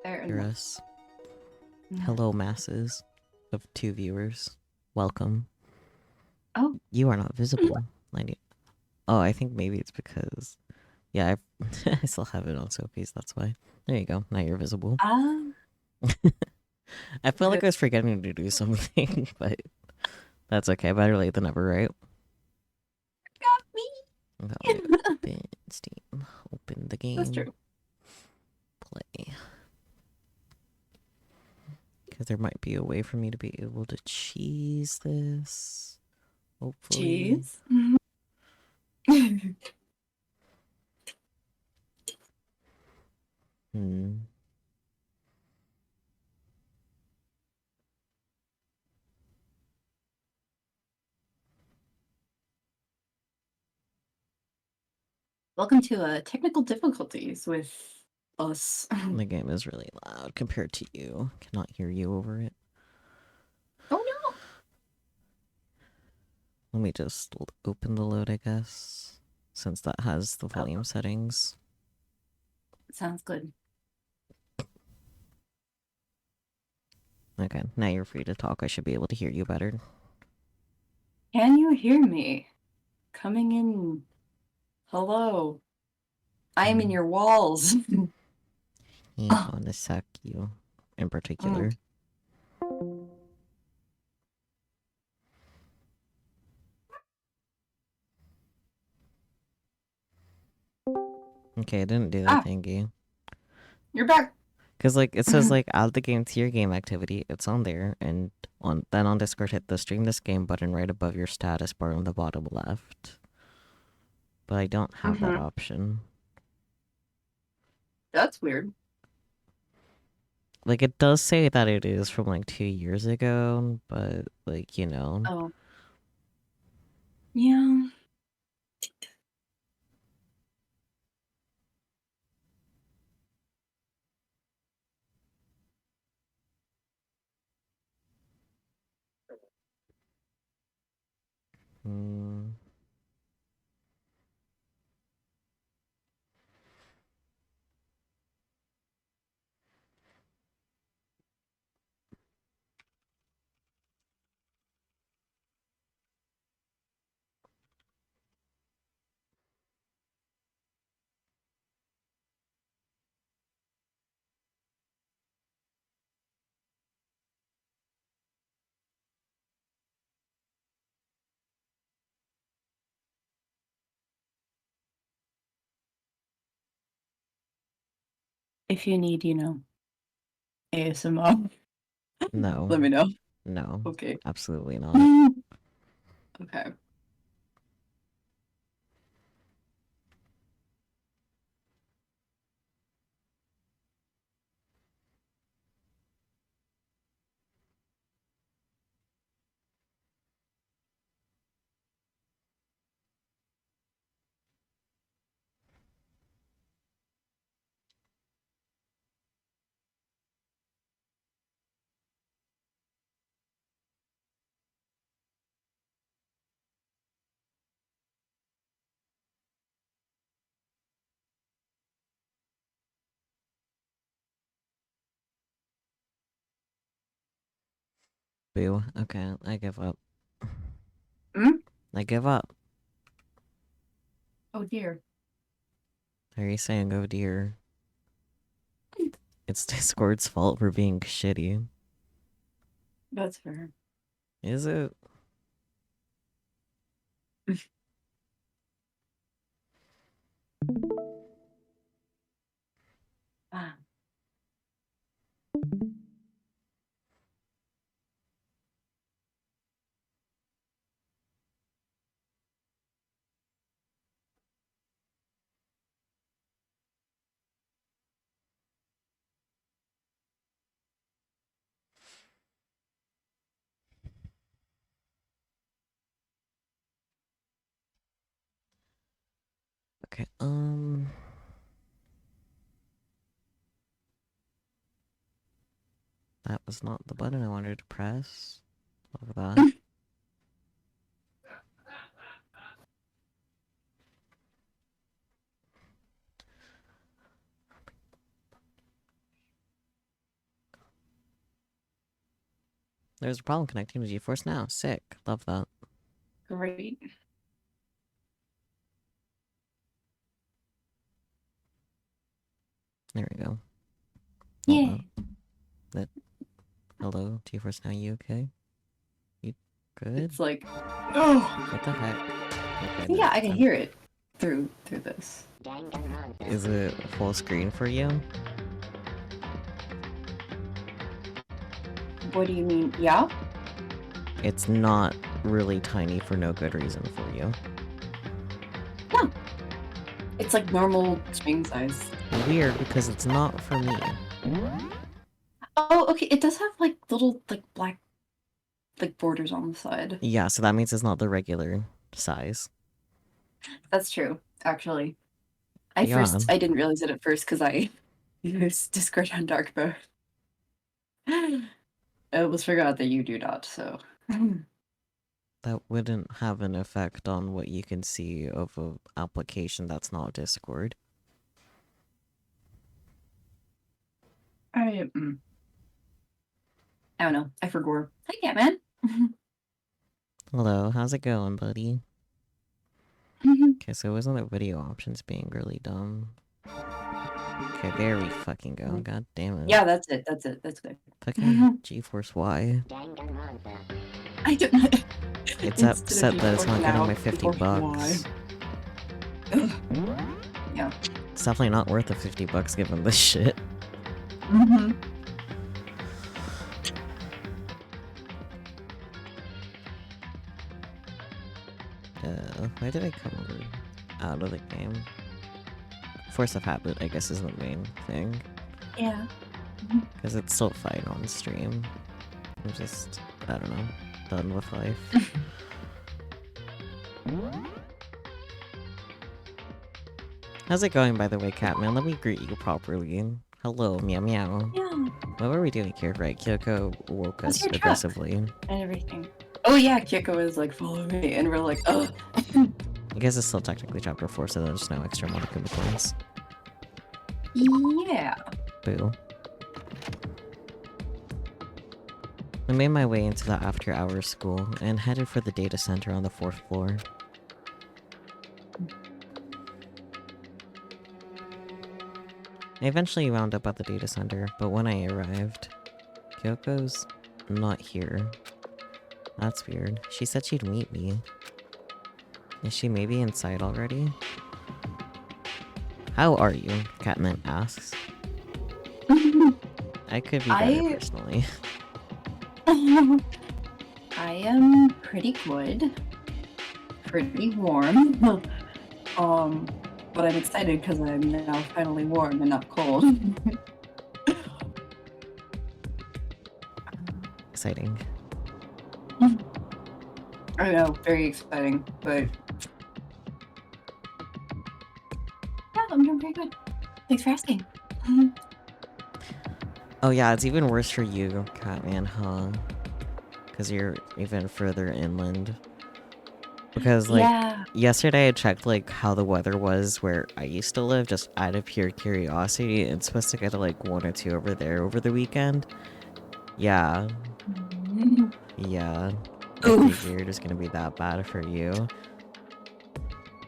there. Hear us. Hello, masses of 2 viewers. Welcome. Oh. You are not visible. Oh, I think maybe it's because... Yeah, I still have it on Sophie's, that's why. There you go. Now you're visible. I feel like I was forgetting to do something, but that's okay. Better late than never, right? Got me! Open Steam. Open the game. That's true. Play. Because there might be a way for me to be able to cheese this. Hopefully. Cheese? Welcome to technical difficulties with us. The game is really loud compared to you. Cannot hear you over it. Oh no! Let me just open the load, I guess, since that has the volume settings. Sounds good. Okay, now you're free to talk. I should be able to hear you better. Can you hear me? Coming in. Hello. I am in your walls. I want to suck you in particular. Okay, I didn't do that thingy. You're back. Because, like, it says, like, add the game to your game activity. It's on there. And then on Discord, hit the stream this game button right above your status bar on the bottom left. But I don't have that option. That's weird. Like, it does say that it is from, like, 2 years ago, but, like, you know. Oh. Yeah. If you need, ASMR. No. Let me know. No. Okay. Absolutely not. Okay. Boo. Okay, I give up. Hmm? I give up. Oh dear. Are you saying, oh dear? It's Discord's fault for being shitty. That's fair. Is it? Okay, that was not the button I wanted to press. Love that. There's a problem connecting to GeForce Now. Sick. Love that. Great. There we go. Yeah. Hello, GeForce Now, you okay? You good? It's like, oh. What the heck? Okay, Yeah, I can hear it through this. Is it full screen for you? What do you mean? Yeah? It's not really tiny for no good reason for you. No. It's like normal screen size. Weird, because it's not for me. Oh, okay. It does have like little like black like borders on the side. Yeah, so that means it's not the regular size. That's true, actually. I didn't realize it at first because I used Discord on dark mode. I almost forgot that you do not, so. That wouldn't have an effect on what you can see of an application that's not Discord. I don't know. I forgot. Hi, Catman. Hello, how's it going, buddy? Okay, so wasn't the video options being really dumb? Okay, there we fucking go. God damn it. Yeah, that's it. That's it. That's good. Fucking GeForce Y. I don't know. It's upset that it's not getting my 50 bucks. Yeah. It's definitely not worth the 50 bucks given this shit. Why did I come over out of the game? Force of habit, I guess, is the main thing. Yeah. Because it's still fine on stream. I'm just, I don't know, done with life. How's it going, by the way, Catman? Let me greet you properly. Hello, meow meow. Yeah. What were we doing here, right? Kyoko woke us your truck? aggressively. And everything. Oh yeah, Kyoko was like, follow me, and we're like, oh. I guess it's still technically chapter 4, so there's no extra Monica points. Yeah. Boo. I made my way into the after-hours school and headed for the data center on the 4th floor. I eventually wound up at the data center, but when I arrived, Kyoko's not here. That's weird. She said she'd meet me. Is she maybe inside already? How are you? Catman asks. I could be better personally. I am pretty good. Pretty warm. But I'm excited because I'm now finally warm and not cold. Exciting. I know, very exciting, but yeah, I'm doing pretty good. Thanks for asking. Oh yeah, it's even worse for you, Catman, huh? Because you're even further inland. Because, like, yesterday I checked, like, how the weather was where I used to live, just out of pure curiosity. It's supposed to get to, like, 1 or 2 over there over the weekend. Yeah. Yeah. I figured it's gonna be that bad for you.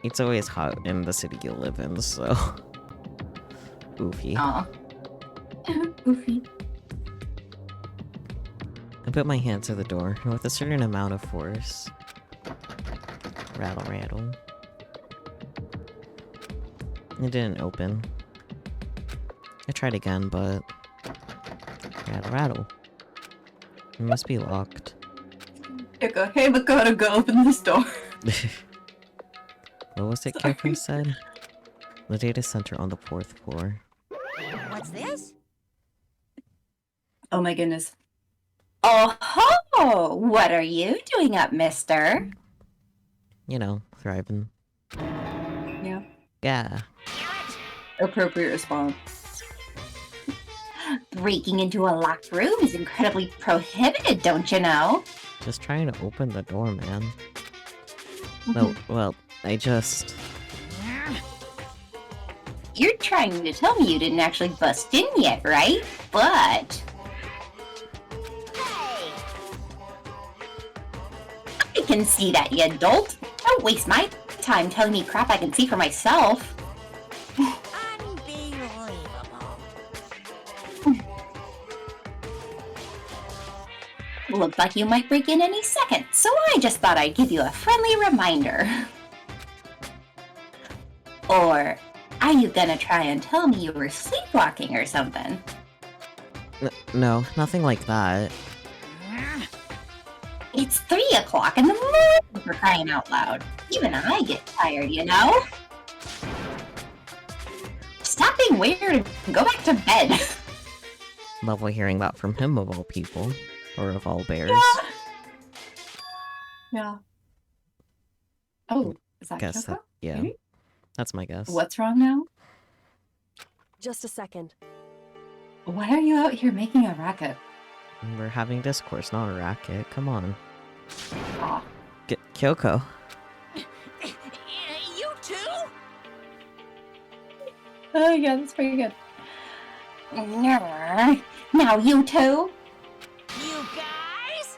It's always hot in the city you live in, so... Oofy. Aw. Oofy. I put my hand to the door, with a certain amount of force. Rattle, rattle. It didn't open. I tried again, but... Rattle, rattle. It must be locked. Kyoko, hey Makoto, go open this door. What was it Kyoko said? The data center on the 4th floor. What's this? Oh my goodness. Oh ho! What are you doing up, mister? You know, thriving. Yeah. Yeah. Appropriate response. Breaking into a locked room is incredibly prohibited, don't you know? Just trying to open the door, man. No, well, I just... You're trying to tell me you didn't actually bust in yet, right? But... can see that, you dolt. Don't waste my time telling me crap I can see for myself. Looked like you might break in any second, so I just thought I'd give you a friendly reminder. Or are you gonna try and tell me you were sleepwalking or something? No, nothing like that. It's 3 o'clock in the morning, for crying out loud. Even I get tired, you know? Stop being weird and go back to bed. Lovely hearing that from him of all people. Or of all bears. Yeah. Oh, is that Guess Kyoko? that, yeah. Maybe? That's my guess. What's wrong now? Just a second. Why are you out here making a racket? We're having discourse, not a racket. Come on. Aw. Get Kyoko. You too? Oh, yeah, that's pretty good. Now you two? You guys?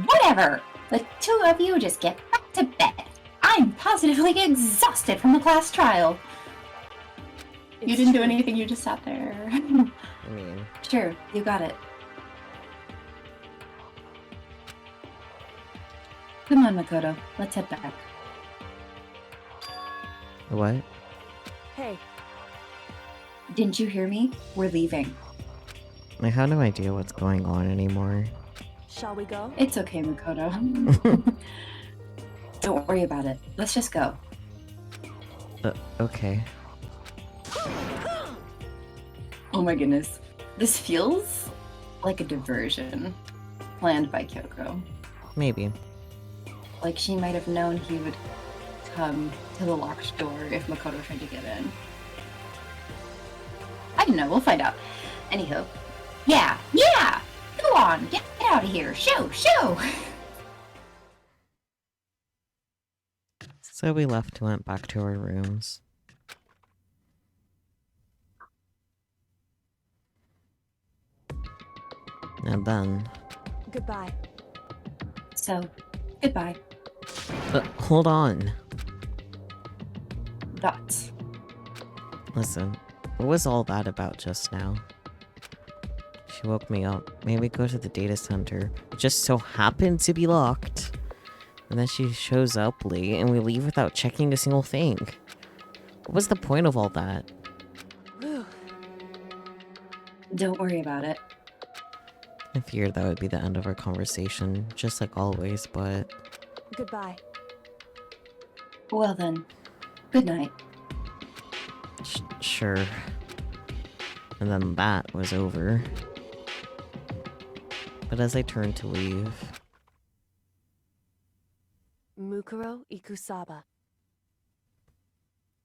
Whatever. The two of you just get back to bed. I'm positively exhausted from the class trial. You didn't do anything, you just sat there. I mean, Sure, you got it. Come on, Makoto. Let's head back. what? Hey, Didn't you hear me? We're leaving. I have no idea what's going on anymore. shall we go? It's okay, Makoto. Don't worry about it. Let's just go. Okay. Oh my goodness. This feels like a diversion planned by Kyoko. Maybe. Like she might have known he would come to the locked door if Makoto tried to get in. I don't know, we'll find out. Anywho. Yeah! Go on, get out of here. Shoo! So we left and went back to our rooms. And then... Goodbye. So, goodbye. hold on. Dots. Listen, what was all that about just now? She woke me up, made me go to the data center. It just so happened to be locked. And then she shows up late and we leave without checking a single thing. What was the point of all that? Whew. Don't worry about it. I feared that would be the end of our conversation, just like always, but... Goodbye. Well then, good night. Sure. And then that was over. But as I turned to leave... Mukuro Ikusaba.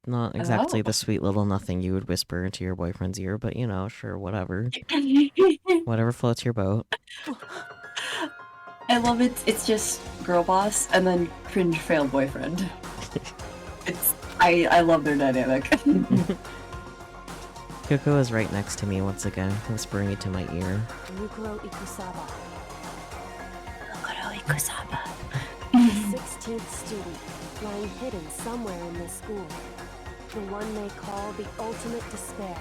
Not exactly Oh. the sweet little nothing you would whisper into your boyfriend's ear, but you know, sure, whatever. Whatever floats your boat. I love it. It's just girl boss and then cringe fail boyfriend. I love their dynamic. Kyoko is right next to me once again, whispering into my ear. Mukuro Ikusaba. Makoto Ikusaba. 16th student, lying hidden somewhere in this school. The one they call the ultimate despair.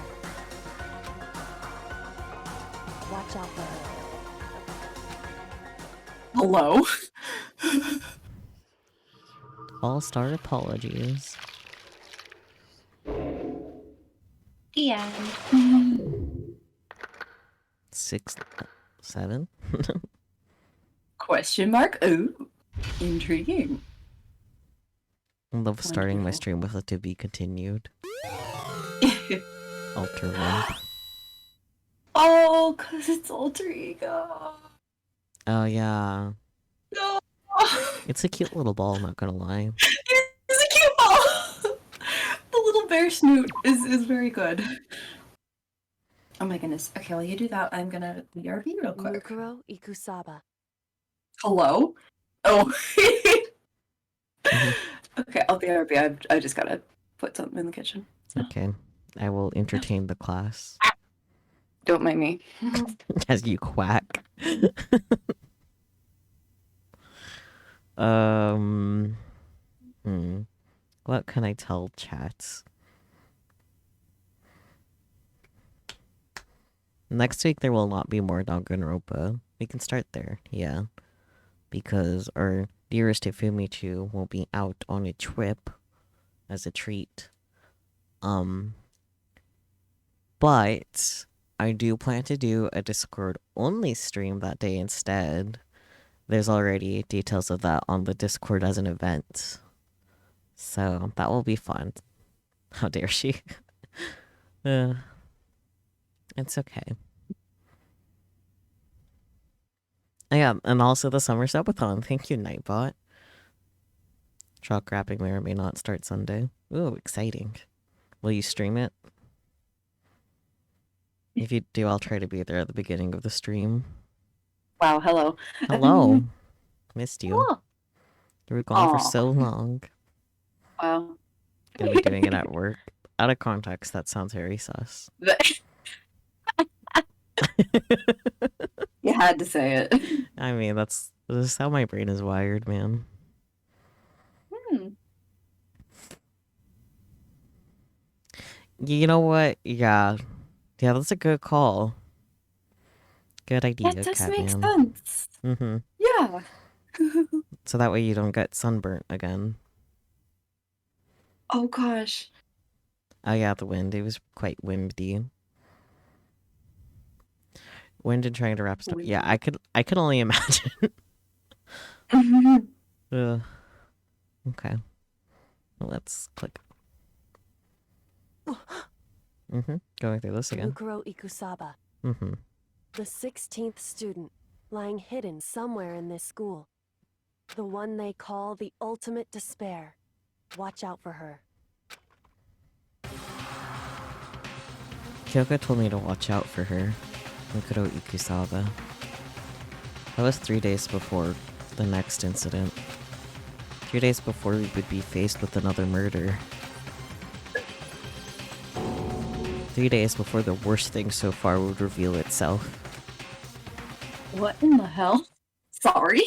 Watch out for her. Hello? All-star apologies. The end. 6, 7? Question mark? Ooh. Intriguing. I love starting my Wonderful. stream with a to be continued. Alter 1. Oh, cause it's alter ego. Oh yeah. No. It's a cute little ball, not gonna lie. It's a cute ball. The little bear snoot is very good. Oh my goodness. Okay, while you do that, I'm gonna BRB real quick. Mukuro Ikusaba. Hello? Oh. Mhm. Okay, I'll BRB. I just gotta put something in the kitchen. Okay. I will entertain the class. Don't mind me. As you quack. Hmm. What can I tell chats? Next week there will not be more Danganronpa. We can start there, yeah. Because our dearest hifumichu will be out on a trip as a treat. But I do plan to do a Discord only stream that day instead. There's already details of that on the Discord as an event. So that will be fun. How dare she? It's okay. Yeah, and also the summer subathon. Thank you, Nightbot. Chalk wrapping may or may not start Sunday. Ooh, exciting. Will you stream it? If you do, I'll try to be there at the beginning of the stream. Wow, hello. Hello. Missed you. Hello. You were gone for Aw. so long. Wow. Gonna be doing it at work. Out of context, that sounds very sus. You had to say it. I mean, this is how my brain is wired, man. You know what? Yeah, that's a good call. Good idea, That does Catman. make sense. Mm-hmm. Yeah. So that way you don't get sunburnt again. Oh gosh. Oh yeah, the wind. It was quite windy. Wind and trying to wrap stuff. Yeah, I could only imagine. Okay. Let's click. Going through this again. Mukuro Ikusaba, The 16th student, lying hidden somewhere in this school. The one they call the ultimate despair. Watch out for her. Kyoka told me to watch out for her. Mukuro Ikusaba. That was 3 days before the next incident. 3 days before we would be faced with another murder. 3 days before the worst thing so far would reveal itself. What in the hell? Sorry?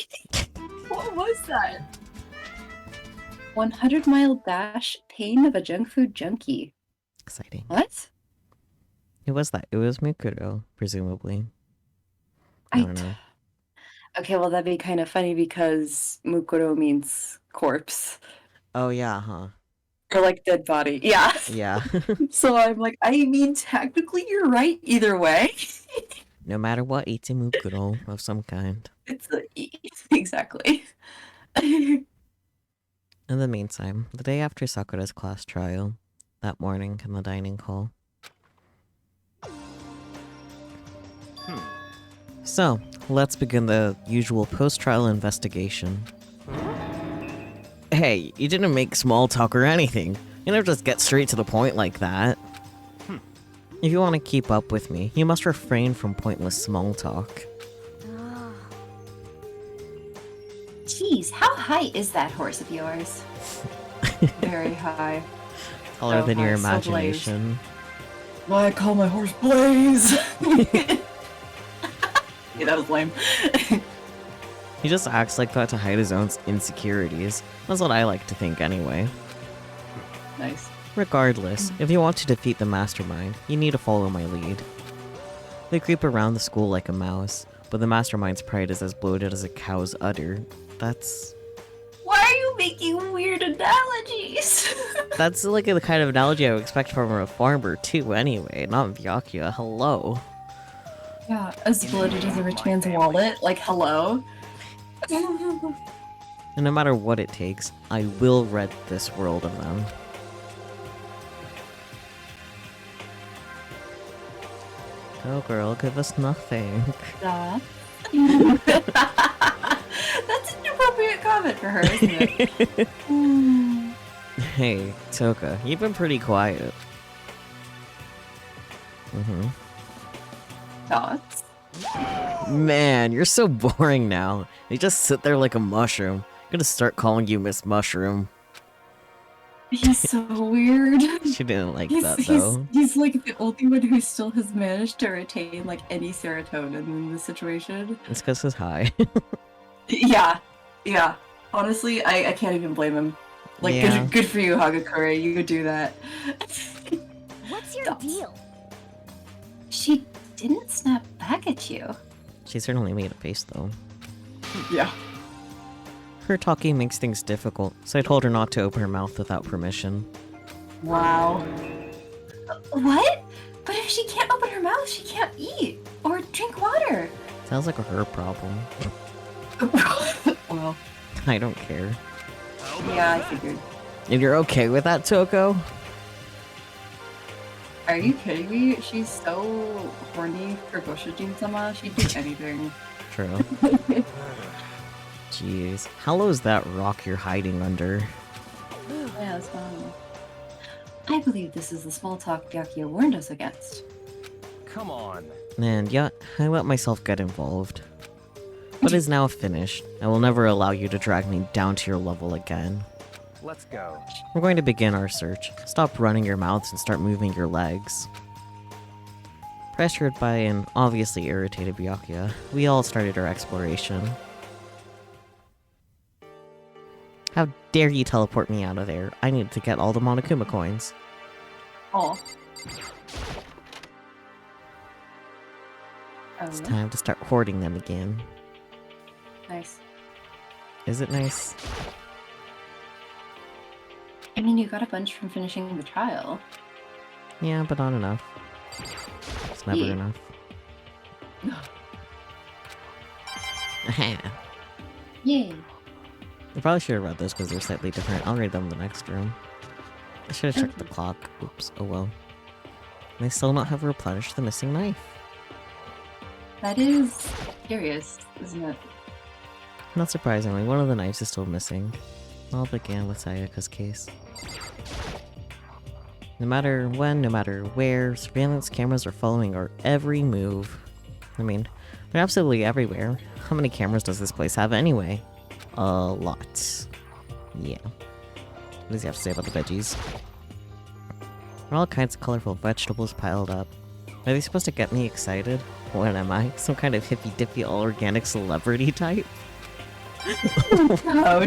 What was that? 100-mile dash, pain of a junk food junkie. Exciting. What? Who was that? It was Mukuro, presumably. I don't know. Okay, well that'd be kind of funny because Mukuro means corpse. Oh yeah, huh? Or like dead body. Yeah. Yeah. So I'm like, I mean, technically you're right either way. No matter what, it's a Mukuro of some kind. Exactly. In the meantime, the day after Sakura's class trial, that morning in the dining hall. So, let's begin the usual post-trial investigation. Hey, you didn't make small talk or anything. You don't just get straight to the point like that. If you want to keep up with me, you must refrain from pointless small talk. Jeez, how high is that horse of yours? Very high. Taller than your high, so imagination. Why I call my horse Blaze? Yeah, that was lame. He just acts like that to hide his own insecurities. That's what I like to think anyway. Nice. Regardless, if you want to defeat the mastermind, you need to follow my lead. They creep around the school like a mouse, but the mastermind's pride is as bloated as a cow's udder. That's... Why are you making weird analogies? That's like the kind of analogy I would expect from a farmer too anyway, not Byakuya. Hello. Yeah, as bloated as a rich man's wallet. Like, hello? And no matter what it takes, I will rid this world of them. Go girl, give us nothing. That's an inappropriate comment for her, isn't it? Hey, Toka, you've been pretty quiet. Thoughts? Man, you're so boring now. You just sit there like a mushroom. I'm gonna start calling you Miss Mushroom. He's so weird. She didn't like that though. He's like the only one who still has managed to retain like any serotonin in this situation. It's because he's high. Yeah. Honestly, I can't even blame him. Like, Yeah. good for you, Hagakure. You could do that. What's your Dots. deal? She didn't snap back at you. She certainly made a face, though. Yeah. Her talking makes things difficult, so I told her not to open her mouth without permission. Wow. What? But if she can't open her mouth, she can't eat or drink water. Sounds like a her problem. Well, I don't care. yeah, I figured. And you're okay with that, Toko? Are you kidding me? She's so horny for Goshujin-sama. She'd do anything. True. Jeez. How low is that rock you're hiding under? Yeah, that's fine. I believe this is the small talk Byakuya warned us against. Come on. And yeah, I let myself get involved. But it's now finished. I will never allow you to drag me down to your level again. Let's go. We're going to begin our search. Stop running your mouths and start moving your legs. Pressured by an obviously irritated Byakuya, we all started our exploration. How dare you teleport me out of there? I need to get all the Monokuma coins. Oh. It's time to start hoarding them again. Nice. Is it nice? I mean, you got a bunch from finishing the trial. Yeah, but not enough. It's never Yeah. enough. Aha. Yay. I probably should have read those because they're slightly different. I'll read them in the next room. I should have checked the clock. Oops, oh well. And I still not have replenished the missing knife. That is curious, isn't it? Not surprisingly, one of the knives is still missing. All began with Sayaka's case. No matter when, no matter where, surveillance cameras are following our every move. I mean, they're absolutely everywhere. How many cameras does this place have anyway? A lot. Yeah. What does he have to say about the veggies? There are all kinds of colorful vegetables piled up. Are they supposed to get me excited? What am I? Some kind of hippy-dippy all-organic celebrity type? Oh,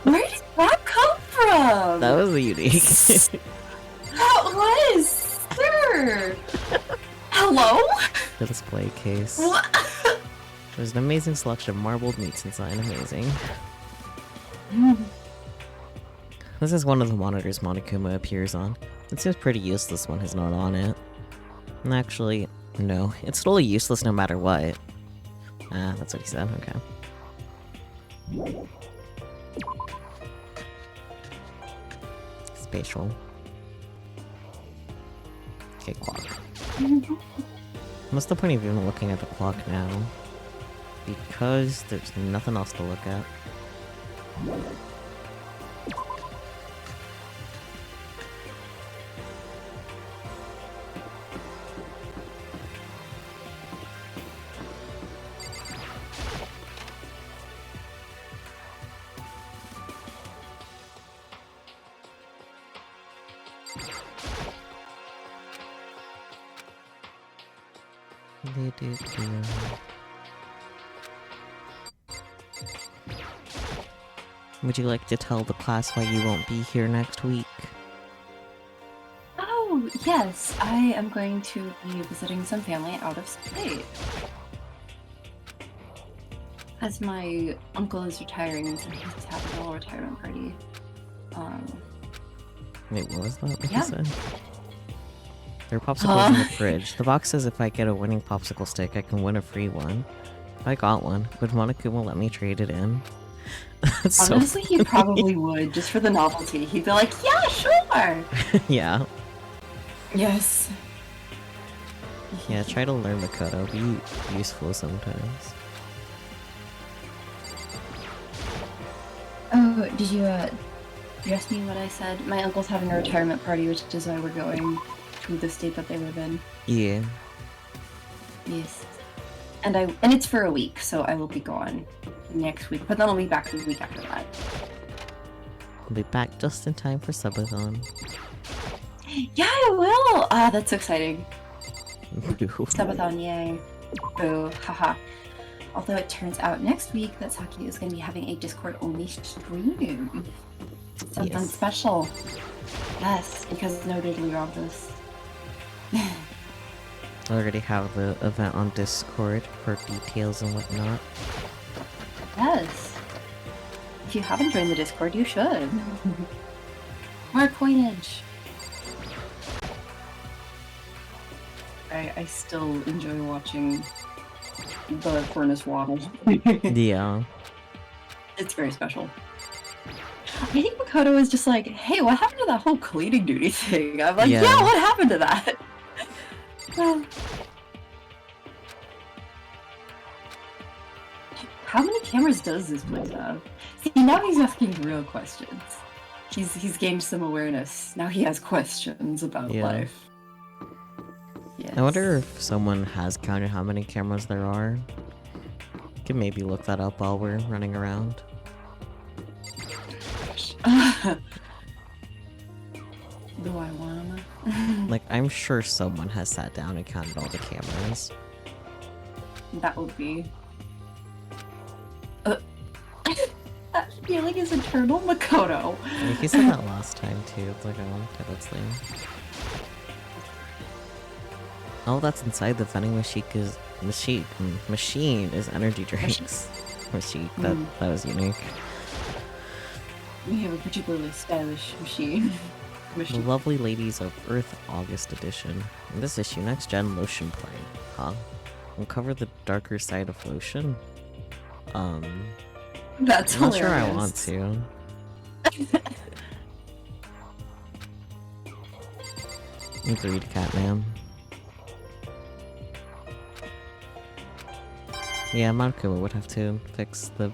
where did that come from? That was unique. That was, sir. Hello? The display case. What? There's an amazing selection of marbled meats inside. Amazing. This is one of the monitors Monokuma appears on. It seems pretty useless when he's not on it. And actually, no. It's totally useless no matter what. Ah, that's what he said. Okay. Spatial. Okay, clock. What's the point of even looking at the clock now? Because there's nothing else to look at. Would you like to tell the class why you won't be here next week? Oh, yes. I am going to be visiting some family out of state. As my uncle is retiring, so he's having a little retirement party. Wait, what was that? What Yeah. you said? There are popsicles in the fridge. The box says if I get a winning popsicle stick, I can win a free one. If I got one, would Monokuma let me trade it in? That's so Honestly, he probably would, just for the novelty. He'd be like, yeah, sure! yeah. Yes. Yeah, try to learn Makoto. Be useful sometimes. Oh, did you ask me what I said? My uncle's having a retirement party, which is why we're going to the state that they live in. Yeah. Yes. And it's for a week, so I will be gone next week, but then I'll be back the week after that. I'll be back just in time for Subathon. Yeah, I will! Ah, that's exciting. Boo. Subathon, yay. Boo, haha. Although it turns out next week that Saki is going to be having a Discord-only stream. Something Yes. special. Yes, because notably robbed this. I already have the event on Discord for details and whatnot. Yes. If you haven't joined the Discord, you should. More coinage. I still enjoy watching the furnace waddle. Yeah. It's very special. I think Makoto is just like, hey, what happened to that whole cleaning duty thing? I'm like, Yeah. yeah, what happened to that? How many cameras does this place have? See, now he's asking real questions. He's gained some awareness. Now he has questions about Yeah. life. Yes. I wonder if someone has counted how many cameras there are. Can maybe look that up while we're running around. Do I wanna? Like, I'm sure someone has sat down and counted all the cameras. That would be. That feeling is eternal, Makoto. Like, he said that last time too. It's like, oh, okay, that's lame. Oh, that's inside the vending machine is machine is energy drinks. Machine. That was unique. We have a particularly stylish machine. The Lovely Ladies of Earth August edition. In this issue, next gen lotion play. Huh? Uncover the darker side of lotion? That's I'm not sure I hilarious. want to. Agreed, Catman. Yeah, Marco would have to fix the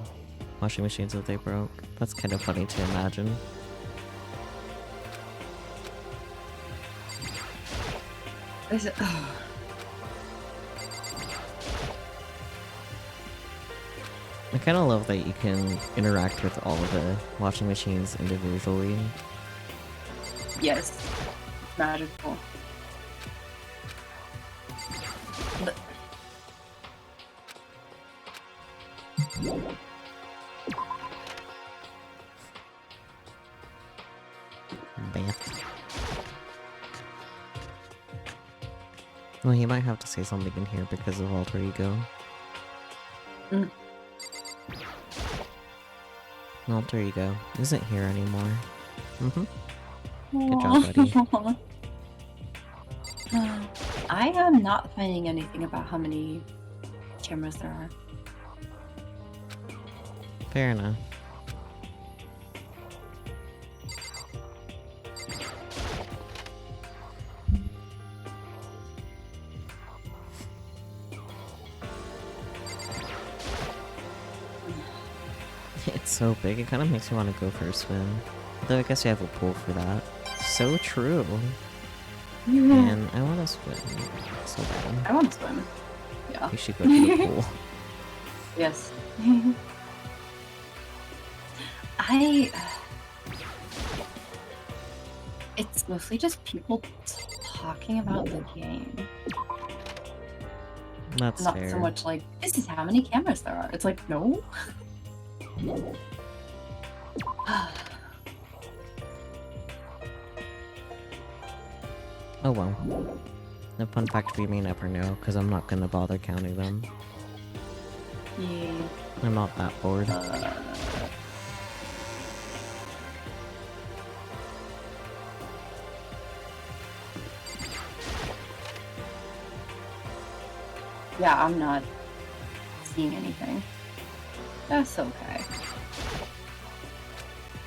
washing machines if they broke. That's kind of funny to imagine. Is it? Oh. I kind of love that you can interact with all of the washing machines individually. Yes. Magical. But... Bath. Well, he might have to say something in here because of alter ego. Mm. Alter ego isn't here anymore. Good job, buddy. I am not finding anything about how many cameras there are. Fair enough. It's so big, it kind of makes me want to go for a swim. Though I guess you have a pool for that. So true. And I want to swim so bad. I want to swim. Yeah. You should go to the pool. Yes. It's mostly just people talking about the game. That's Not fair. so much like, this is how many cameras there are. It's like, no. Oh well. A fun fact we may never know, because I'm not gonna bother counting them. Yeah. I'm not that bored. Yeah, I'm not seeing anything. That's okay.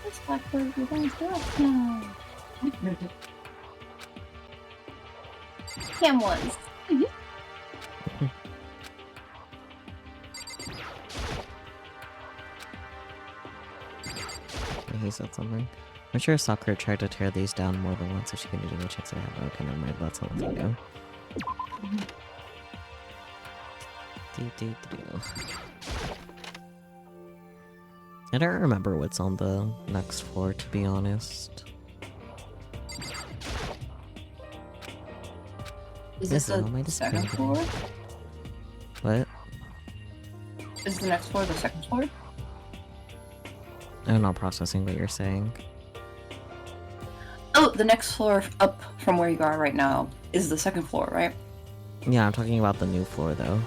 This blackbird is going to us now. Cam ones. He said something. I'm sure Sakura tried to tear these down more than once so she can do the checks I have. Okay, never mind. That's not what I go. I don't remember what's on the next floor, to be honest. Is This this is on my the second display. floor? What? Is the next floor the second floor? I'm not processing what you're saying. Oh, the next floor up from where you are right now is the second floor, right? Yeah, I'm talking about the new floor though.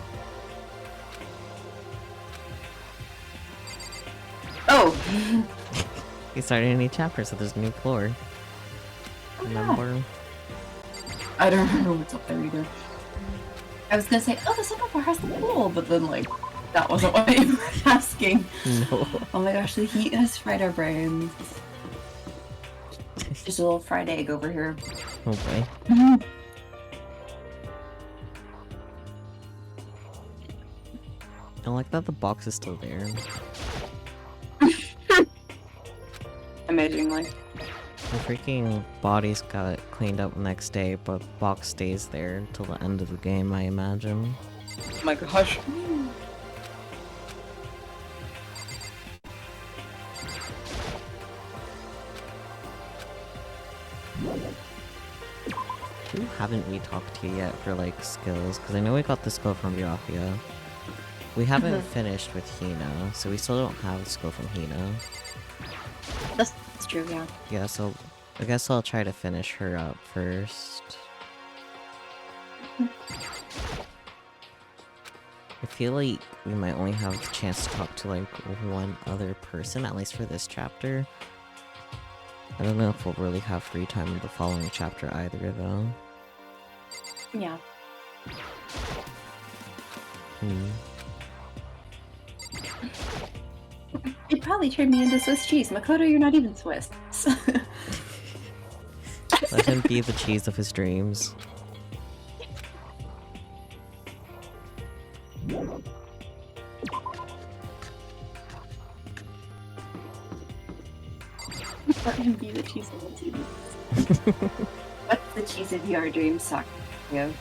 Oh! You started a new chapter, so there's a new floor. Remember? I don't remember what's up there either. I was gonna say, oh, the second floor has the pool, but then, like, that wasn't what you were asking. No. Oh my gosh, the heat has fried our brains. Just a little fried egg over here. Oh boy. I like that the box is still there. Amazingly. The freaking bodies got cleaned up next day, but box stays there until the end of the game, I imagine. Oh my gosh. Who haven't we talked to yet for, like, skills? Because I know we got the skill from Byakuya. We haven't finished with Hina, so we still don't have a skill from Hina. That's true, yeah. Yeah, so I guess I'll try to finish her up first. I feel like we might only have the chance to talk to, like, one other person, at least for this chapter. I don't know if we'll really have free time in the following chapter either, though. Yeah. It probably turned me into Swiss cheese. Makoto, you're not even Swiss. Let him be the cheese of his dreams. Let him be the cheese of his dreams. What's the cheese of your dreams, Sakura? What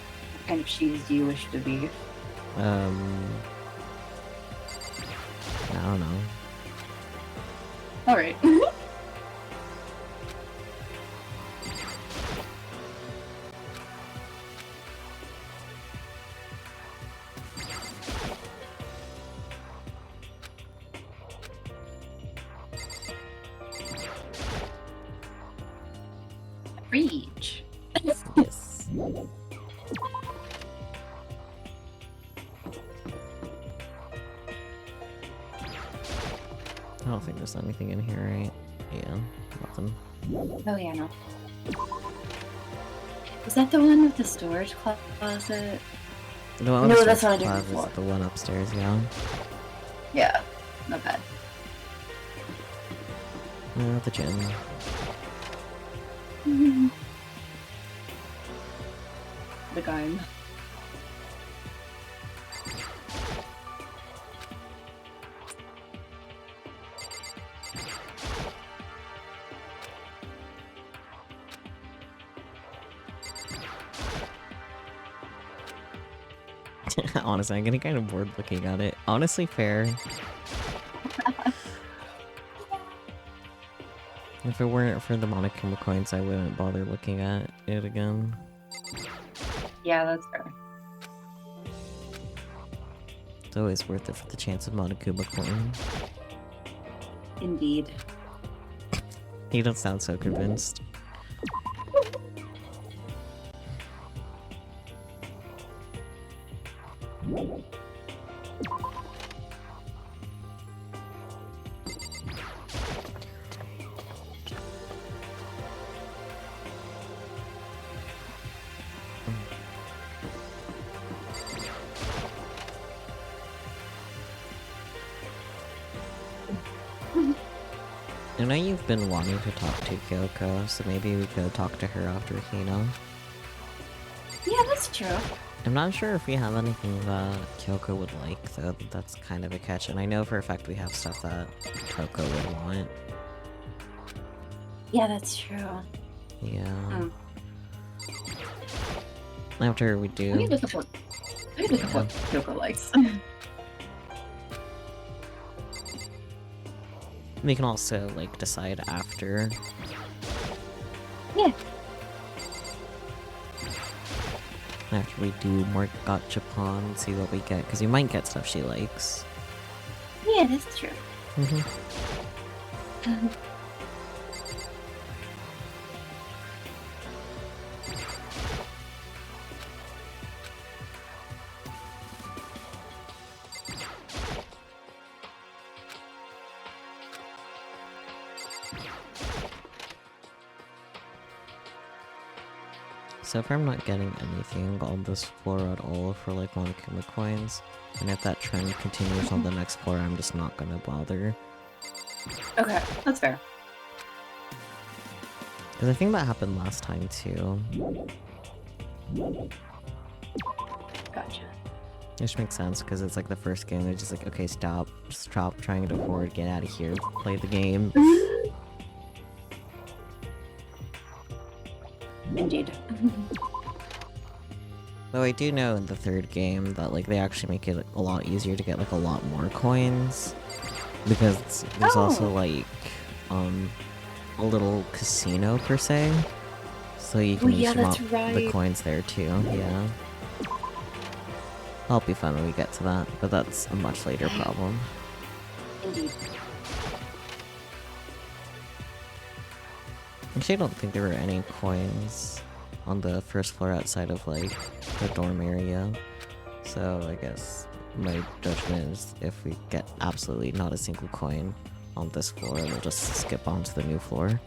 kind of cheese do you wish to be? I don't know. Alright. Reach. Yes. I don't think there's anything in here, right? Yeah, nothing. Oh yeah, no. Is that the one with the storage closet? The one No, upstairs that's on a different is floor. the one upstairs, yeah. Yeah, not bad. The gym. The game. Honestly, I'm getting kind of bored looking at it. Honestly, fair. If it weren't for the Monokuma coins, I wouldn't bother looking at it again. Yeah, that's fair. It's always worth it for the chance of Monokuma coin. Indeed. You don't sound so convinced. I know you've been wanting to talk to Kyoko, so maybe we could talk to her after Hino. Yeah, that's true. I'm not sure if we have anything that Kyoko would like, though. That's kind of a catch, and I know for a fact we have stuff that Toko would want. Yeah, that's true. Yeah. After we do... We can look up what Kyoko likes. We can also, like, decide after. Yeah. After we do more gachapon, see what we get, because we might get stuff she likes. Yeah, that's true. So if I'm not getting anything on this floor at all for like Monokuma coins, and if that trend continues on the next floor, I'm just not gonna bother. Okay, that's fair. Because I think that happened last time too. Gotcha. Which makes sense because it's like the first game, they're just like, okay, stop trying to afford, get out of here, play the game. Indeed. Though I do know in the third game that like they actually make it a lot easier to get like a lot more coins. Because there's also like a little casino per se. So you can use the coins there too, yeah. That'll be fun when we get to that, but that's a much later problem. Indeed. Actually, I don't think there were any coins on the first floor outside of, like, the dorm area. So, I guess my judgment is if we get absolutely not a single coin on this floor, we'll just skip on to the new floor.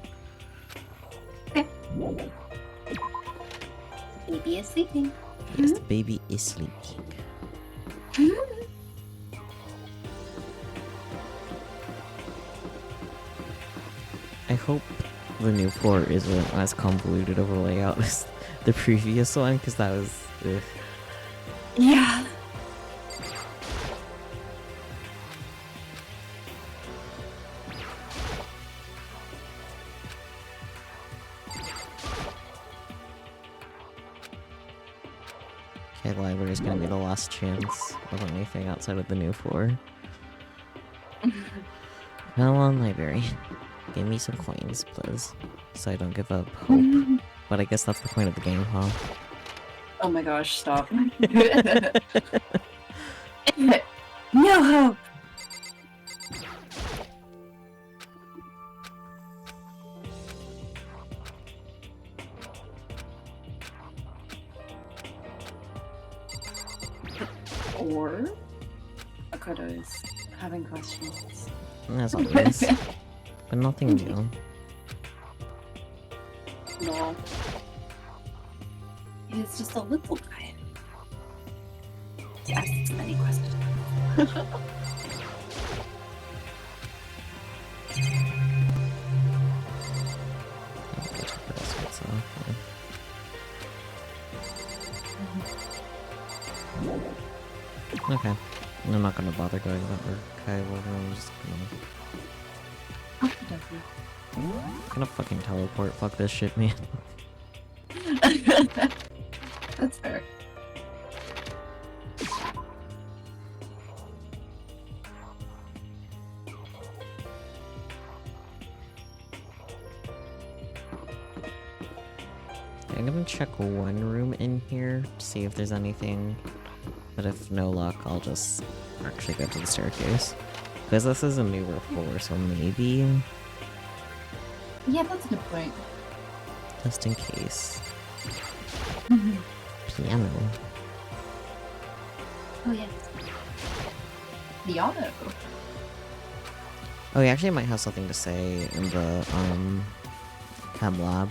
Okay. Baby is sleeping. Yes, the baby is sleeping. I hope the new floor isn't as convoluted of a layout as the previous one, because that was... ugh. Yeah. Okay, library is gonna be the last chance of anything outside of the new floor. Come on, library. Give me some coins, please. So I don't give up hope. But I guess that's the point of the game, huh? Oh my gosh, stop. No hope! Or Akoto is having questions. As always. But nothing new. No. He's just a little guy. He asks many questions. Okay. I'm not gonna bother going to that archival room, I'm just gonna fucking teleport. Fuck this shit, man. That's fair. I'm gonna check one room in here to see if there's anything. But if no luck, I'll just actually go to the staircase. Because this is a newer floor, so maybe... Yeah, that's a good point. just in case. Piano. Oh yes. Piano. Oh, he actually might have something to say in the, chem lab.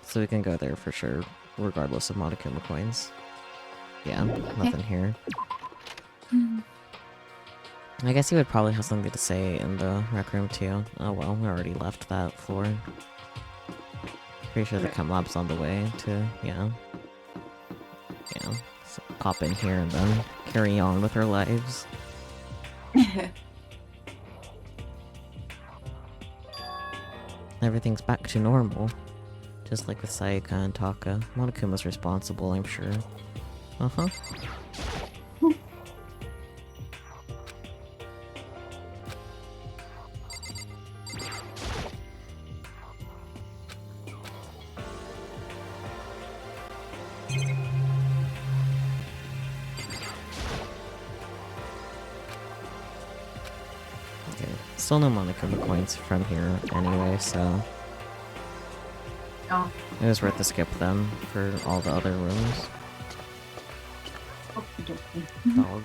So we can go there for sure, regardless of Monokuma coins. Yeah, nothing here. I guess he would probably have something to say in the rec room too. Oh well, we already left that floor. Pretty sure the chem lab's on the way to, yeah. Yeah, so pop in here and then carry on with our lives. Everything's back to normal. Just like with Sayaka and Taka. Monokuma's responsible, I'm sure. Uh-huh. still no Monokuma coins from here anyway, so Oh, it was worth the skip them for all the other rooms. okey-dokey. Dog.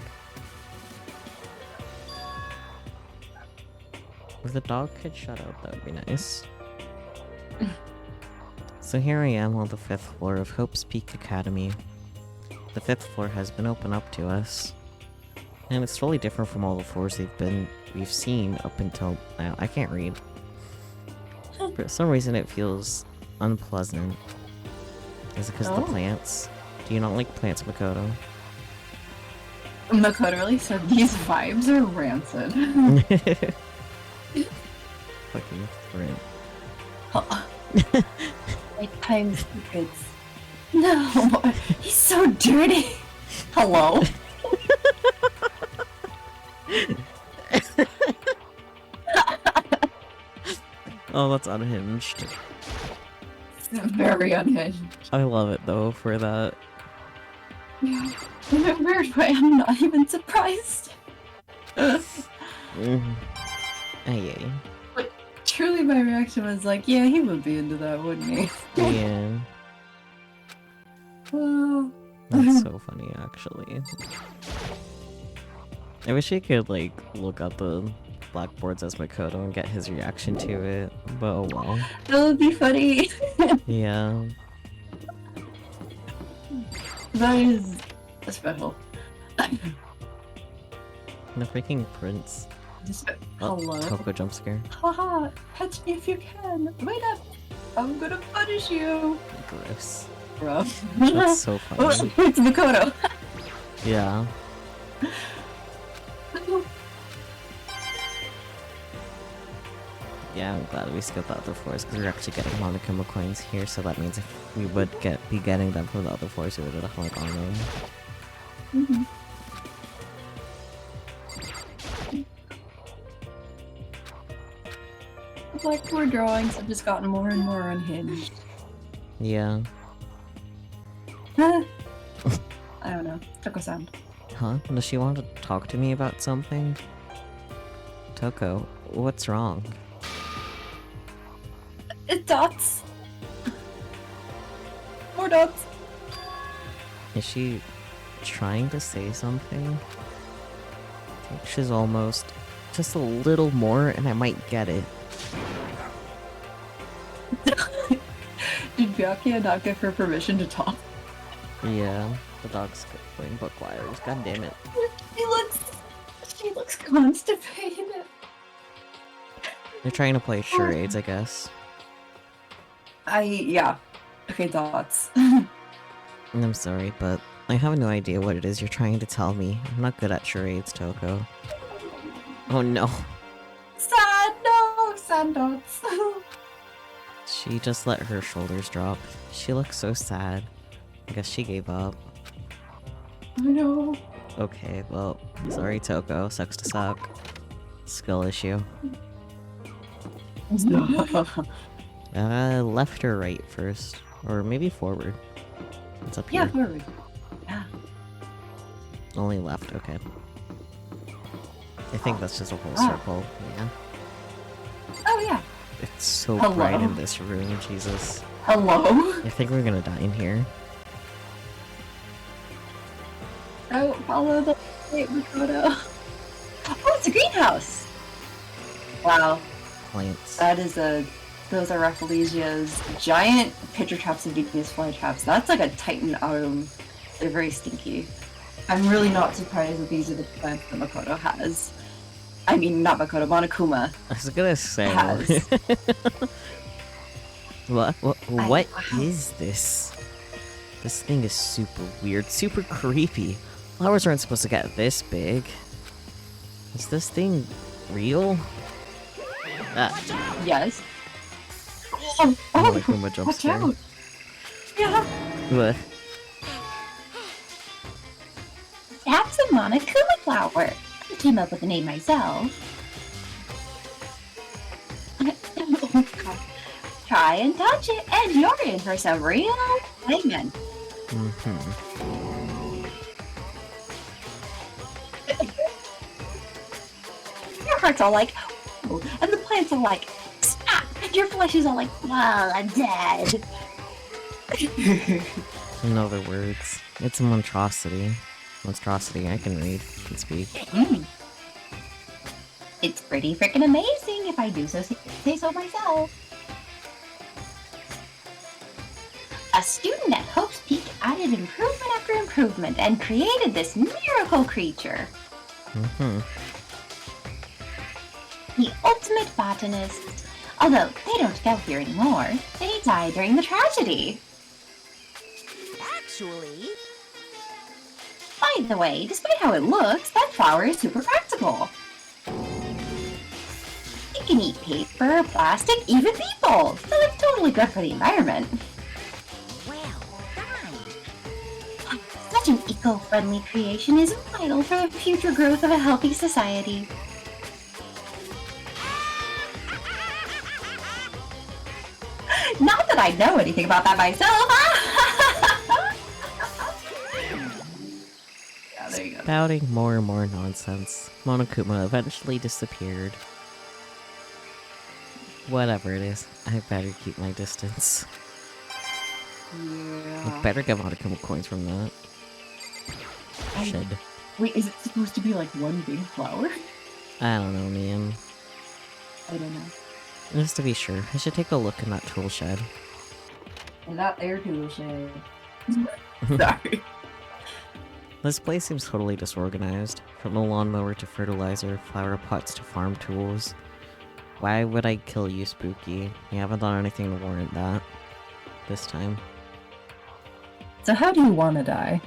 If the dog could shut up, that would be nice. So here I am on the 5th floor of Hope's Peak Academy. The 5th floor has been opened up to us. And it's totally different from all the floors we've seen up until now. I can't read. For some reason it feels unpleasant. Is it because of the Oh. plants? Do you not like plants, Makoto? Makoto really said these vibes are rancid. Fucking rant. Nighttime secrets. No, he's so dirty. Hello. Oh, that's unhinged. Very unhinged. I love it though for that. Yeah. In a weird way, I'm not even surprised. Mm. Ay, Truly, my reaction was like, yeah, he would be into that, wouldn't he? yeah. Well, That's so funny, actually. I wish I could, like, look up the blackboards as Makoto and get his reaction to it, but oh well. that would be funny. Yeah. That is special. The freaking prince. Just, Oh, hello. Toko jump scare. Haha, catch me if you can. Wait up. I'm gonna punish you. Gross. Bro. That's so Oh, funny. it's Makoto. Yeah. Yeah, I'm glad we skipped the other floors because we're actually getting Monokuma coins here, so that means if we would be getting them from the other floors, we would have definitely gone them. Mhm. The blackboard drawings have just gotten more and more unhinged. Yeah. I don't know. Toko sound. Huh? Does she want to talk to me about something? Toko, what's wrong? It's dots. More dots. Is she trying to say something? I think she's almost just a little more and I might get it. Did Byakuya not give her permission to talk? Yeah, the dog's playing book wires. God damn it. She looks constipated. They're trying to play charades, I guess. Yeah. Okay, dots. I'm sorry, but I have no idea what it is you're trying to tell me. I'm not good at charades, Toko. Oh no. Sad, no, sad dots. She just let her shoulders drop. She looks so sad. I guess she gave up. I know. Okay, well, sorry Toko. Sucks to suck. Skill issue. Left or right first? Or maybe forward? It's up Yeah, here. forward. Yeah. Only left, okay. I think that's just a whole Ah. circle, yeah. Oh yeah. It's so Hello? bright in this room, Jesus. Hello. I think we're gonna die in here. Oh, follow the light, Makoto. Oh, it's a greenhouse. Wow, Plants. those are Raphalesia's giant pitcher traps and Venus fly traps. That's like a Titan autumn. They're very stinky. I'm really not surprised that these are the plants that Makoto has. I mean, not Makoto, Monokuma I was gonna say. has. What is this? This thing is super weird, super creepy. Flowers aren't supposed to get this big. Is this thing real? Yes. Oh, Monokuma jump watch scare. out. Yeah. What? That's a Monokuma flower. I came up with the name myself. Oh, God. Try and touch it, and you're in for some real excitement. Your heart's all like, grow. And the plants are like, stop! Your flesh is all like, well, I'm dead. In other words, it's a monstrosity. Monstrosity, I can read, can speak. It's pretty freaking amazing if I do say so myself. A student at Hope's Peak added improvement after improvement and created this miracle creature. The ultimate botanist. Although they don't go here anymore. They died during the tragedy. Actually, By the way, despite how it looks, that flower is super practical. It can eat paper, plastic, even people. So it's totally good for the environment. well done. Such an eco-friendly creation is vital for the future growth of a healthy society. Not that I know anything about that myself. Yeah, there you go. Spouting more and more nonsense, Monokuma eventually disappeared. Whatever it is, I better keep my distance. I Yeah. better get Monokuma coins from that. Should. Wait, is it supposed to be like one big flower? I don't know, man. I don't know. Just to be sure, I should take a look in that tool shed. And that air tool shed. Sorry. This place seems totally disorganized. From the lawnmower to fertilizer, flower pots to farm tools. Why would I kill you, Spooky? You haven't done anything to warrant that. This time. So how do you want to die?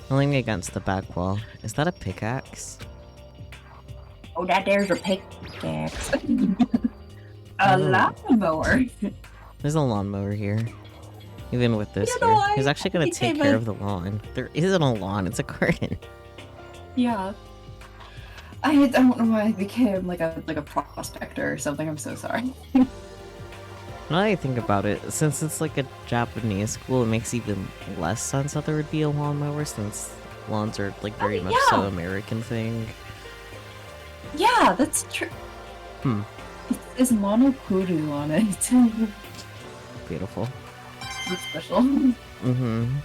Leaning against the back wall. Is that a pickaxe? Oh, that there's a pickaxe. A lawnmower. There's a lawnmower here. Even with this You know, here. He's actually gonna I take became care a- of the lawn. There isn't a lawn, it's a garden. Yeah. I don't know why I became like a prospector or something. I'm so sorry. Now that I think about it, since it's like a Japanese school, it makes even less sense that there would be a lawnmower since lawns are like very much so yeah. American thing. Yeah, that's true. Hmm. It says monokuru on it. Beautiful. That's special. Mm-hmm.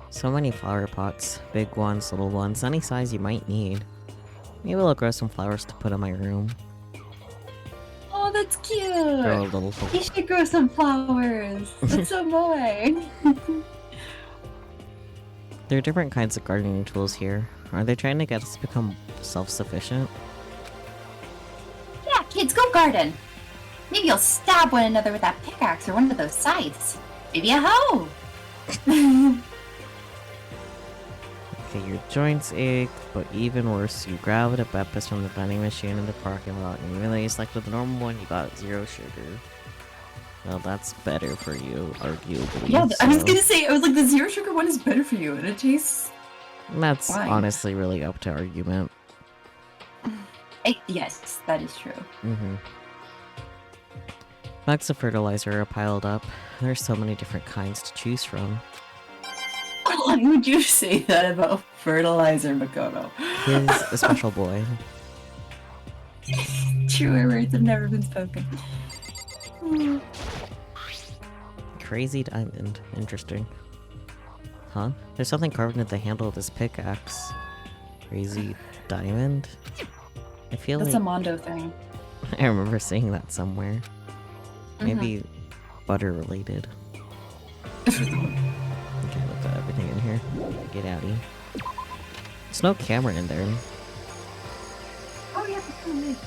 So many flower pots. Big ones, little ones, any size you might need. Maybe I'll grow some flowers to put in my room. Oh, that's cute. Grow a little... You should grow some flowers. That's so boy. There are different kinds of gardening tools here. Are they trying to get us to become self-sufficient? Yeah, kids, go garden. Maybe you'll stab one another with that pickaxe or one of those scythes. Maybe a hoe. Okay, your joints ache, but even worse, you grabbed a Beppis from the vending machine in the parking lot, and even though you selected the normal one, you got 0 sugar. Well, that's better for you, arguably. Yeah, I was so- gonna say, I was like, the 0 sugar one is better for you, and it tastes. That's fine. honestly really up to argument. Yes, that is true. Mm-hmm. Bags of fertilizer are piled up. There's so many different kinds to choose from. Why would you say that about fertilizer, Makoto? He's a special boy. Truer words have never been spoken. Crazy diamond. Interesting. Huh? There's something carved into the handle of this pickaxe. Crazy diamond? I feel That's like a Mondo thing. I remember seeing that somewhere. Maybe butter related. Okay, let's put everything in here. Get outie. There's no camera in there. Oh yeah, that's kind of nice.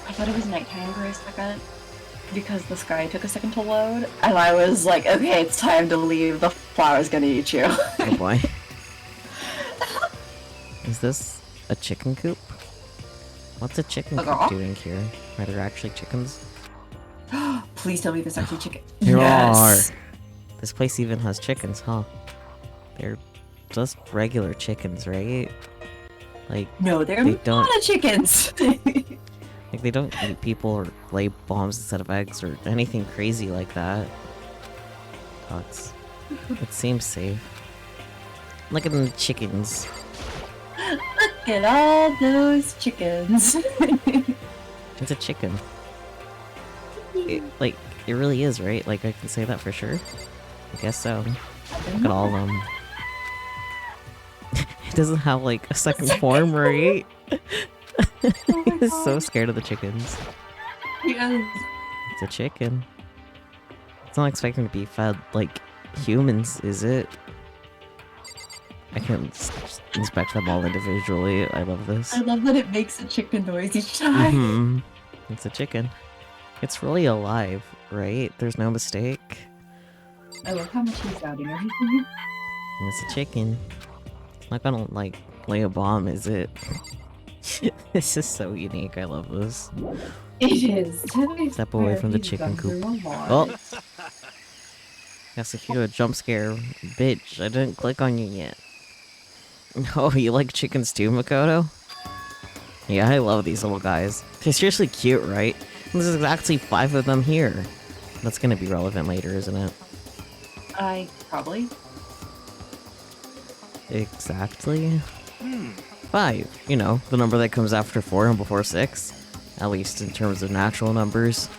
I thought it was nighttime for a second because the sky took a second to load, and I was like, okay, it's time to leave. The flower's gonna eat you. Oh boy. Is this a chicken coop? What's a chicken coop Uh-oh. doing here? Are there actually chickens? Please tell me there's actually chicken. There Yes. are! This place even has chickens, huh? They're just regular chickens, right? Like, No, they're They not don't- chickens. they Like, they don't eat people or lay bombs instead of eggs or anything crazy like that. It seems safe. Look at the chickens. Look at all those chickens. It's a chicken. It really is, right? Like, I can say that for sure? I guess so. Look at all of them. It doesn't have, like, a second form, right? Oh He's so scared of the chickens. Yes. It's a chicken. It's not expecting to be fed like humans, is it? I can inspect them all individually. I love this. I love that it makes a chicken noise each time. Mm-hmm. It's a chicken. It's really alive, right? There's no mistake. I love how much he's adding everything. It's a chicken. It's not gonna, like, lay a bomb, is it? This is so unique. I love this. It is. Step away from the chicken coop. Oh! Guess if you do a jump scare, bitch, I didn't click on you yet. Oh, you like chickens too, Makoto? Yeah, I love these little guys. They're seriously cute, right? There's actually 5 of them here. That's gonna be relevant later, isn't it? Probably. Exactly. 5. You know, the number that comes after 4 and before 6. At least in terms of natural numbers.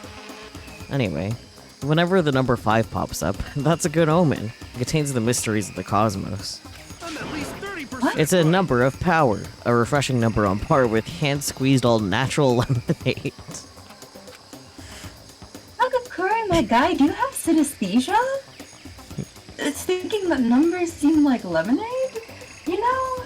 Anyway, whenever the number 5 pops up, that's a good omen. It contains the mysteries of the cosmos. I'm at least 30%. It's a number of power, a refreshing number on par with hand-squeezed all-natural lemonade. Sakakura, my guy, do you have synesthesia? It's thinking that numbers seem like lemonade? You know?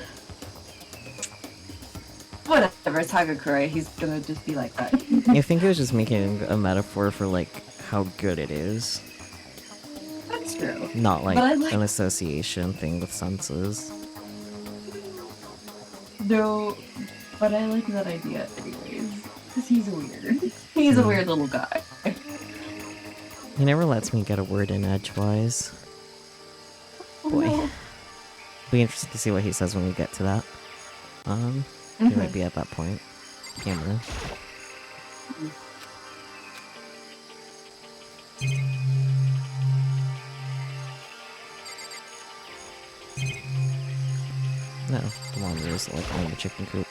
Whatever, Sakakura, he's gonna just be like that. I think it was just making a metaphor for, like, how good it is. That's true. Not like, But I like- an association thing with senses. No, but I like that idea anyways. Because he's weird. He's a weird little guy. He never lets me get a word in edgewise. Oh, Boy. no. Be interested to see what he says when we get to that. He might be at that point. Camera. No, the laundry is like on the chicken coop.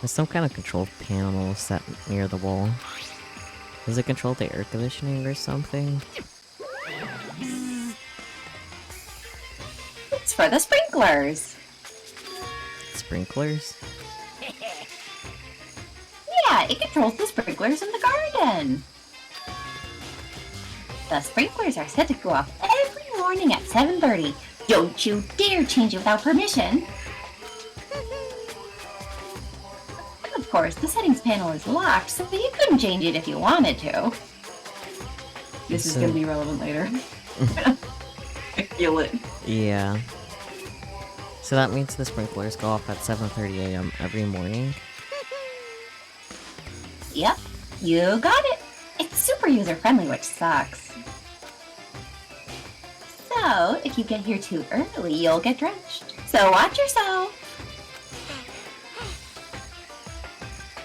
There's some kind of control panel set near the wall. Does it control the air conditioning or something? It's for the sprinklers. Sprinklers? Yeah, it controls the sprinklers in the garden. The sprinklers are set to go off every morning at 7:30. Don't you dare change it without permission. Of course, the settings panel is locked, so you couldn't change it if you wanted to. This is So- gonna be relevant later. I feel it. Yeah. So that means the sprinklers go off at 7:30 a.m. every morning? Yep, you got it. It's super user-friendly, which sucks. So, if you get here too early, you'll get drenched. So watch yourself.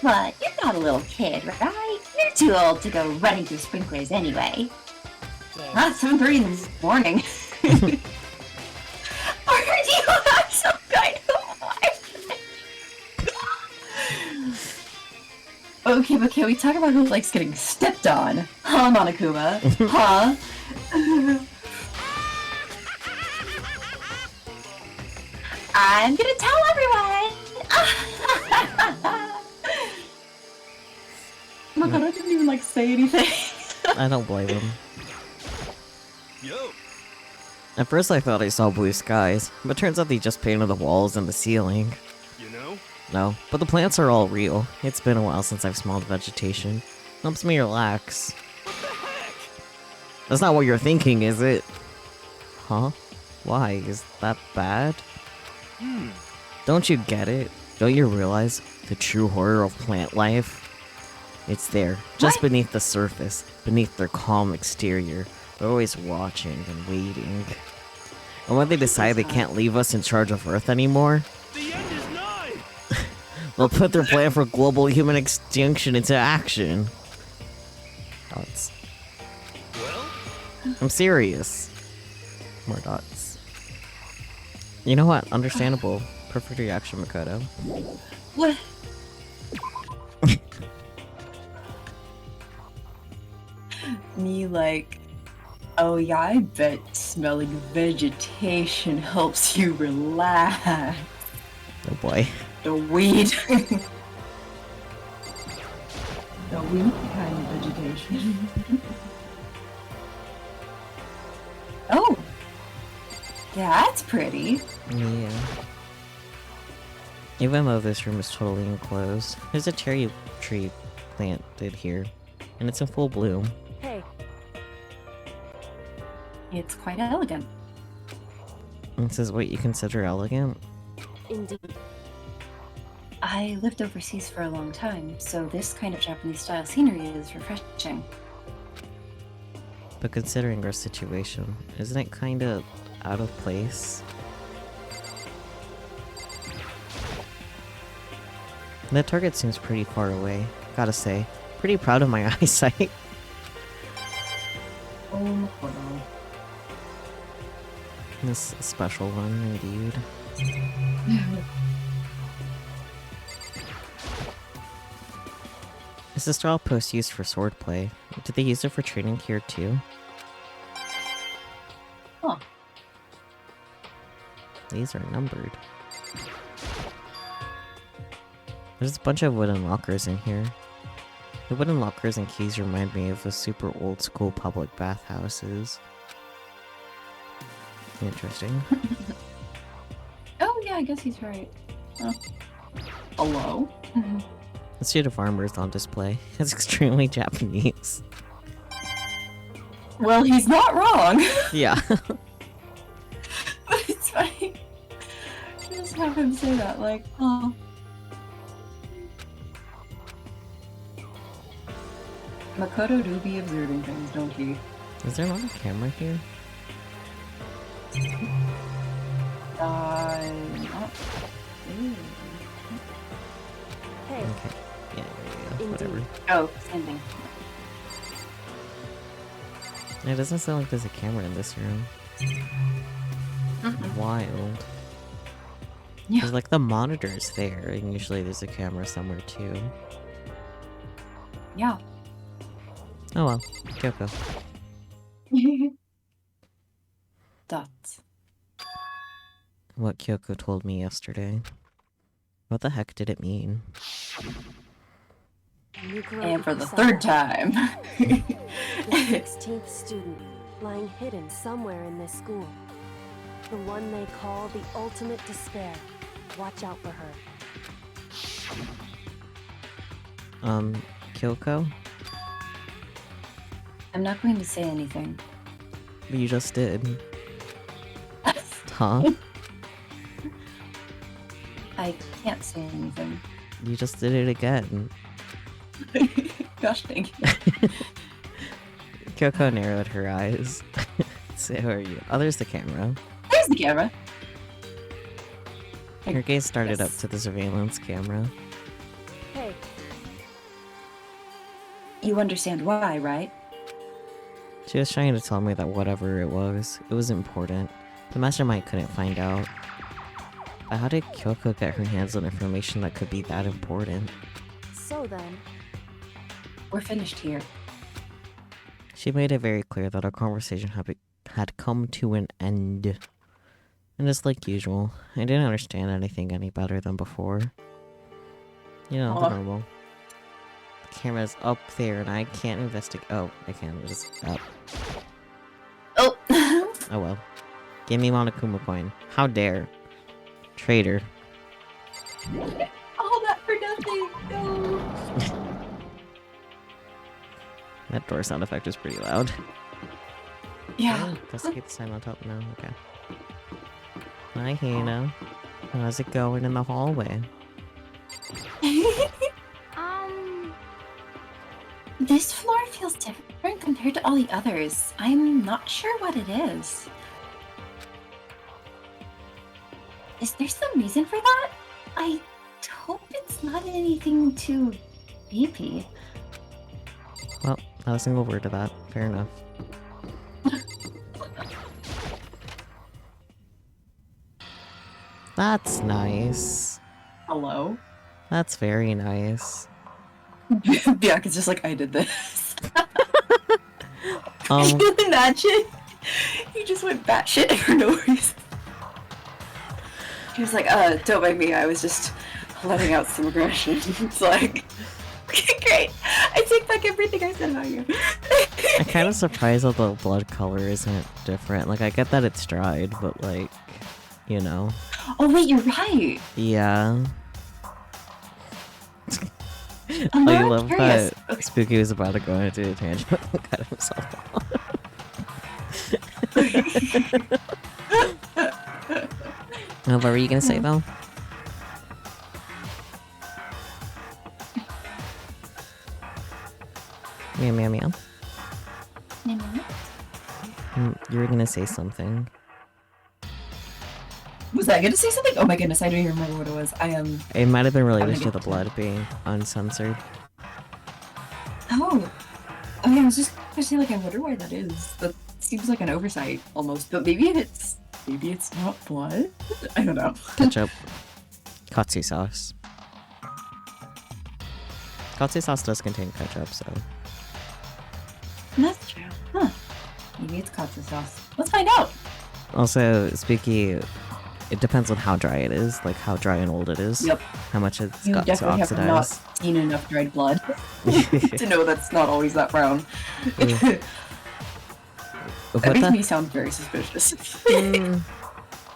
But you're not a little kid, right? You're too old to go running through sprinklers anyway. Not 7:30 in the morning. Or do you have some kind of life? Okay, but can we talk about who likes getting stepped on? Huh, Monokuma? Huh? I'm gonna tell everyone! Makoto didn't even like say anything. I don't blame him. Yo. At first I thought I saw blue skies, but turns out they just painted the walls and the ceiling. You know? No, but the plants are all real. It's been a while since I've smelled vegetation. Helps me relax. What the heck? That's not what you're thinking, is it? Huh? Why? Is that bad? Don't you get it? Don't you realize the true horror of plant life? It's there, just beneath the surface, beneath their calm exterior. They're always watching and waiting. And when they decide they can't leave us in charge of Earth anymore, The end is nigh. they'll put their plan for global human extinction into action. Dots. Well, I'm serious. More dots. You know what? Understandable. Perfect reaction, Makoto. What? Me like, oh yeah, I bet smelling vegetation helps you relax. Oh boy. The weed. The weed kind of vegetation. Oh, that's pretty. Yeah. Even though this room is totally enclosed, there's a cherry tree planted here, and it's in full bloom. Hey, It's quite elegant. This is what you consider elegant? indeed. I lived overseas for a long time, so this kind of Japanese style scenery is refreshing. But considering our situation, isn't it kinda out of place? The target seems pretty far away, gotta say. Pretty proud of my eyesight. Oh, Makoto. This special one, indeed. Is the straw post used for swordplay? Did they use it for training here too? Huh. These are numbered. There's a bunch of wooden lockers in here. The wooden lockers and keys remind me of the super old school public bathhouses. Interesting. Oh yeah, I guess he's right. Oh. Hello? The suit of armor is on display. It's extremely Japanese. Well, he's not wrong. Yeah. But it's funny. Just have him say that, like, oh. Makoto do be observing things, don't he? Is there not a camera here? Not. Ooh. Hey, Okay. Yeah, there you go. Whatever. indeed. Oh, same thing. It doesn't sound like there's a camera in this room. Wild. Yeah. There's like the monitor's there, and usually there's a camera somewhere too. Yeah. Oh well. Kyoko. Dots. What Kyoko told me yesterday. What the heck did it mean? And for the third time. The 16th student, lying hidden somewhere in this school. The one they call the ultimate despair. Watch out for her. Kyoko? I'm not going to say anything. You just did. Huh? I can't say anything. You just did it again. Gosh, thank you. Kyoko narrowed her eyes. So who are you? Oh, there's the camera. There's the camera. Her gaze started up Yes. to the surveillance camera. Hey, You understand why, right? She was trying to tell me that whatever it was important. The mastermind couldn't find out. But how did Kyoko get her hands on information that could be that important? so then, We're finished here. She made it very clear that our conversation had come to an end. And just like usual, I didn't understand anything any better than before. You know, the Aw. normal. The camera's up there and I can't investigate. Oh, I can. It's just up. Oh. Oh well. Give me Monokuma coin. How dare. Traitor. All that for nothing. No. That door sound effect is pretty loud. Yeah. Oh, investigate the sign on top now. Okay. Hi, Hina. How's it going in the hallway? This floor feels different compared to all the others. I'm not sure what it is. Is there some reason for that? I hope it's not anything too creepy. Well, not a single word of that. Fair enough. That's nice. Hello? That's very nice. Bianca's just like, I did this. Um, Can you imagine? You just went batshit for no reason. He was like, don't mind me, I was just letting out some aggression. It's like, okay, great. I take back everything I said about you. I'm kind of surprised that the blood color isn't different. Like, I get that it's dried, but like, you know. Oh wait, you're right. Yeah. I'm I not love curious. that Spooky was about to go into a tangent and cut himself off. What were you gonna say though? Meow meow meow. You were gonna say something. Was I gonna say something? Oh my goodness, I don't even remember what it was. I am. It might have been related gonna to the blood being uncensored. Oh. Oh yeah, I was just gonna say, like, I wonder why that is. That seems like an oversight almost. But maybe it's not blood. I don't know. Ketchup. Katsu sauce. Katsu sauce does contain ketchup, so. That's true. Huh. Maybe it's katsu sauce. Let's find out. Also, Spooky, it depends on how dry it is, like how dry and old it is. Yep. How much it's You got to definitely have not oxidize. seen enough dried blood to know that's not always that brown. What That makes the? me sound very suspicious.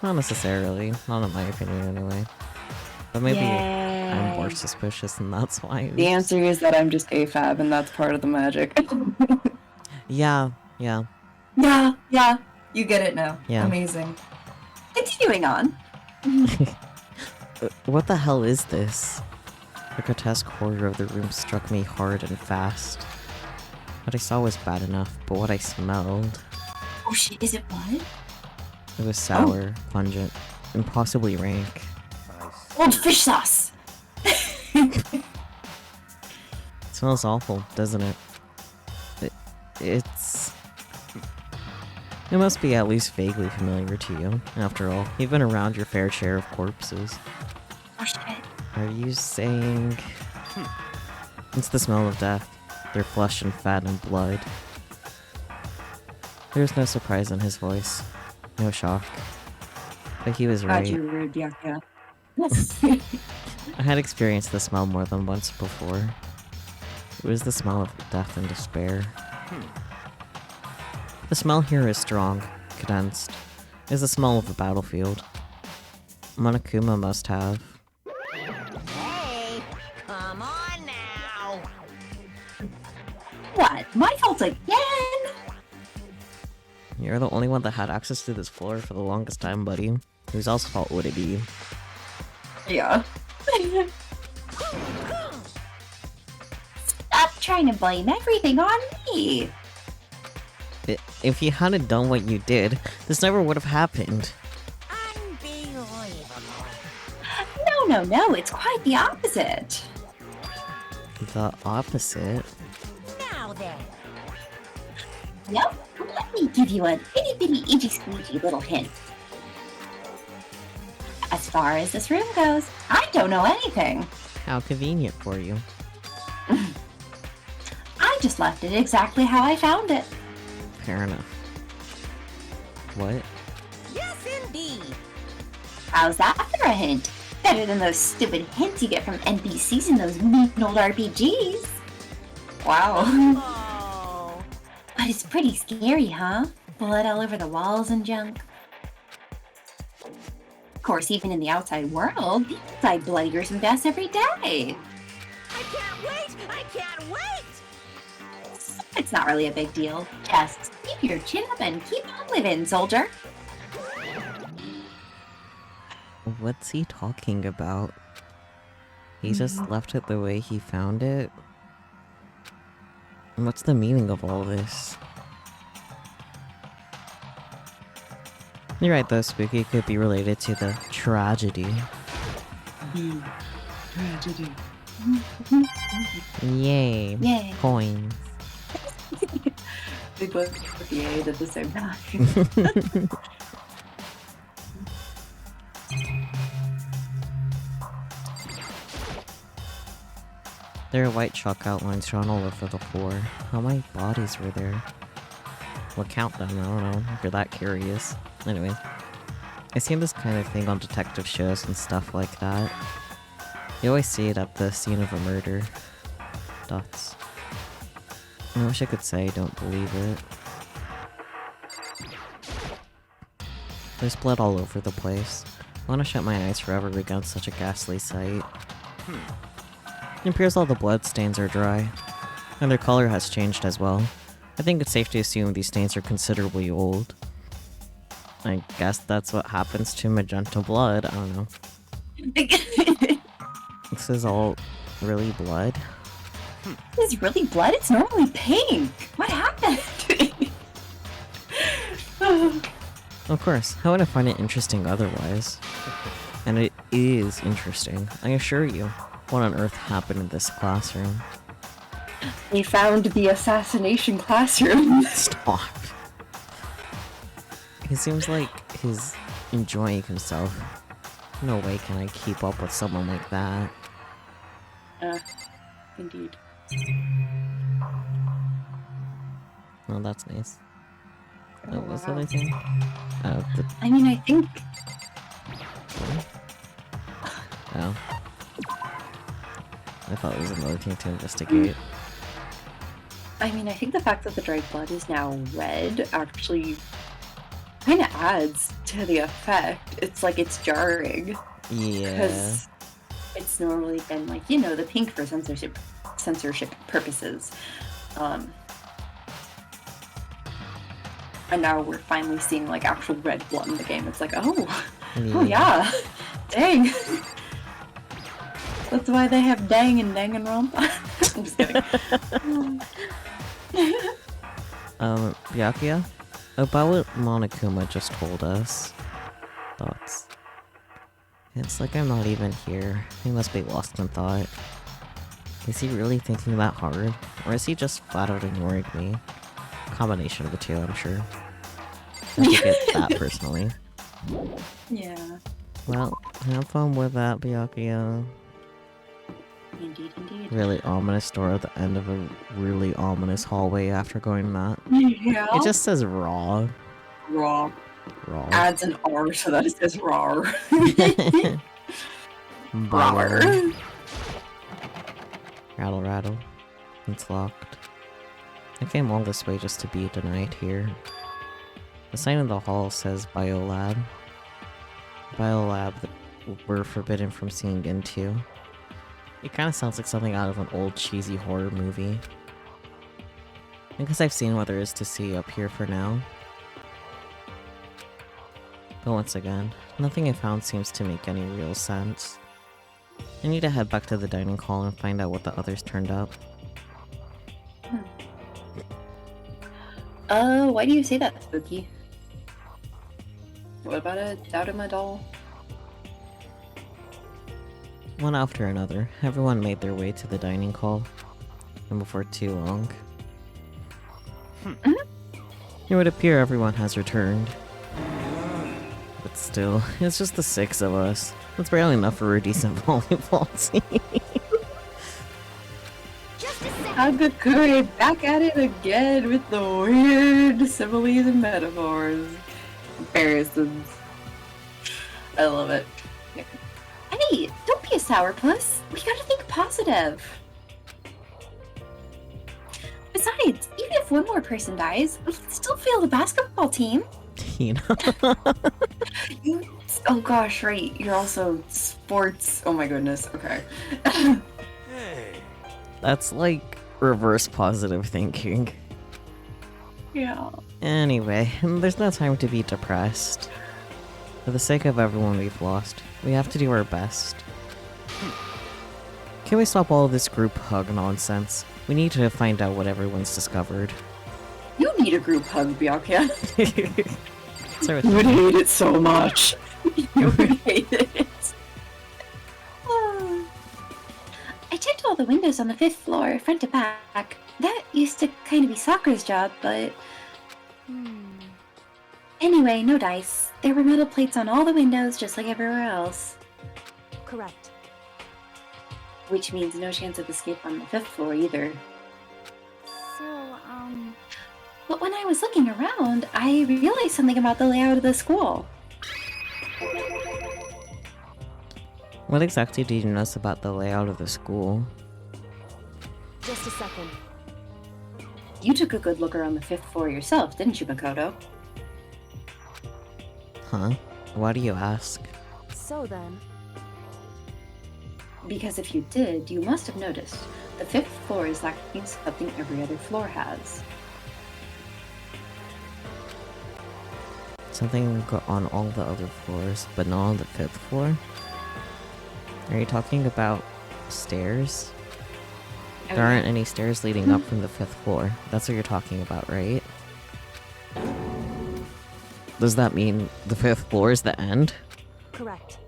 Not necessarily. Not in my opinion, anyway. But maybe I'm more Yay. suspicious, and that's why. The answer is that I'm just AFAB, and that's part of the magic. Yeah. Yeah, you get it now. Yeah. Amazing. Continuing on. What the hell is this? The grotesque horror of the room struck me hard and fast. What I saw was bad enough, but what I smelled... Oh shit, is it blood? It was sour, pungent, and possibly rank. Old fish sauce! It smells awful, doesn't it? It's... It must be at least vaguely familiar to you. After all, you've been around your fair share of corpses. Oh shit. Are you saying... It's the smell of death. Their flesh and fat and blood. There's no surprise in his voice. No shock. But he was God, right. you're rude, yeah. I had experienced the smell more than once before. It was the smell of death and despair. The smell here is strong, condensed. It is the smell of a battlefield. Monokuma must have. Hey, come on now. What? My fault again? You're the only one that had access to this floor for the longest time, buddy. Whose else's fault would it be? Yeah. Stop trying to blame everything on me. If you hadn't done what you did, this never would have happened. Unbelievable. No, it's quite the opposite. The opposite? Now then. Yep, let me give you a itty bitty itchy squeegee little hint. As far as this room goes, I don't know anything. How convenient for you. I just left it exactly how I found it. Fair enough. What? Yes, indeed. How's that for a hint? Better than those stupid hints you get from NPCs in those mean old RPGs. Wow. Oh. But it's pretty scary, huh? Blood all over the walls and junk. Of course, even in the outside world, the inside bloodiers and deaths every day. I can't wait! I can't wait! It's not really a big deal. Just keep your chin up and keep on living, soldier. What's he talking about? He just left it the way he found it? And what's the meaning of all this? You're right though, Spooky could be related to the tragedy. The tragedy. Yay. Yay. Coins. We both yayed at the same time. There are white chalk outlines drawn all over the floor. How many bodies were there? We'll count them, I don't know, if you're that curious. Anyway. I seen this kind of thing on detective shows and stuff like that. You always see it at the scene of a murder. Dots. I wish I could say I don't believe it. There's blood all over the place. I want to shut my eyes forever against such a ghastly sight. It appears all the blood stains are dry, and their color has changed as well. I think it's safe to assume these stains are considerably old. I guess that's what happens to magenta blood, I don't know. This is all really blood? This is really blood? It's normally pink. What happened? Of course, how would I find it interesting otherwise? And it is interesting, I assure you. What on earth happened in this classroom? We found the assassination classroom. Stop. He seems like he's enjoying himself. No way can I keep up with someone like that. Indeed. Oh, that's nice. Oh, what's the other thing? Oh, the... I mean, I think... Oh. I thought it was another thing to investigate. I mean, I think the fact that the dried blood is now red actually kind of adds to the effect. It's like it's jarring. Yeah. Because it's normally been like, you know, the pink for censorship purposes. And now we're finally seeing like actual red blood in the game. It's like, oh yeah, dang. That's why they have dang and Danganronpa. I'm just kidding. Byakuya? About what Monokuma just told us. Thoughts? It's like I'm not even here. He must be lost in thought. Is he really thinking that hard? Or is he just flat out ignoring me? Combination of the two, I'm sure. I don't take it that personally. Yeah. Well, have fun with that, Byakuya. Indeed, indeed. Really ominous door at the end of a really ominous hallway after going that. Yeah. It just says raw. Raw. Raw. Adds an R so that it says raw. Baller. Raw. Rattle, rattle. It's locked. I came all this way just to be denied here. The sign in the hall says Biolab. Biolab that we're forbidden from seeing into. It kind of sounds like something out of an old cheesy horror movie. I guess I've seen what there is to see up here for now. But once again, nothing I found seems to make any real sense. I need to head back to the dining hall and find out what the others turned up. Why do you say that, Spooky? What about a doubt in my doll? One after another, everyone made their way to the dining hall. And before too long... It would appear everyone has returned. But still, it's just the 6 of us. That's barely enough for a decent volleyball team. Just a second. Hagakure back at it again with the weird similes and metaphors. Comparisons. I love it. Hey, don't be a sourpuss. We gotta think positive. Besides, even if one more person dies, we can still fail the basketball team. You know? Oh gosh, right. You're also sports. Oh my goodness. Okay. Hey. That's like reverse positive thinking. Yeah. Anyway, there's no time to be depressed. For the sake of everyone we've lost, we have to do our best. Can we stop all of this group hug nonsense? We need to find out what everyone's discovered. You need a group hug, Byakuya. Start with You would me. hate it so much. You would hate it. I checked all the windows on the 5th floor, front to back. That used to kind of be Sakura's job, but... Anyway, no dice. There were metal plates on all the windows, just like everywhere else. Correct. Which means no chance of escape on the 5th floor either. So, But when I was looking around, I realized something about the layout of the school. What exactly did you notice about the layout of the school? Just a second. You took a good look around the 5th floor yourself, didn't you, Makoto? Huh? Why do you ask? So then, Because if you did, you must have noticed. The 5th floor is lacking something every other floor has. Something on all the other floors, but not on the 5th floor? Are you talking about stairs? There aren't any stairs leading up from the 5th floor. That's what you're talking about, right? Does that mean the 5th floor is the end? correct.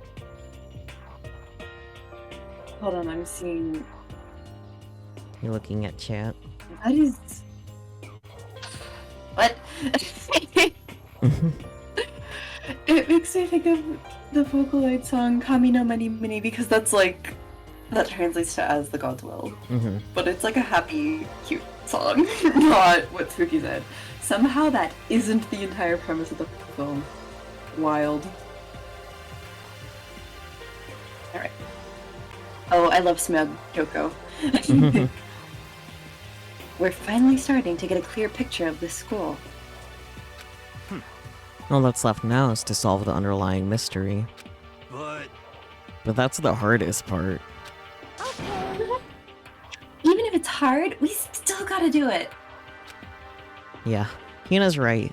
Hold on, I'm seeing... You're looking at chat. That is... What? It makes me think of the Vocaloid song Kami no Mani Mini because that's like... That translates to As the Gods Will. Mm-hmm. But it's like a happy, cute song, not what Spooky said. Somehow that isn't the entire premise of the film. Wild. Alright. Oh, I love Smug Kyoko. We're finally starting to get a clear picture of this school. All that's left now is to solve the underlying mystery. But that's the hardest part. Even if it's hard, we still gotta do it. Yeah, Hina's right.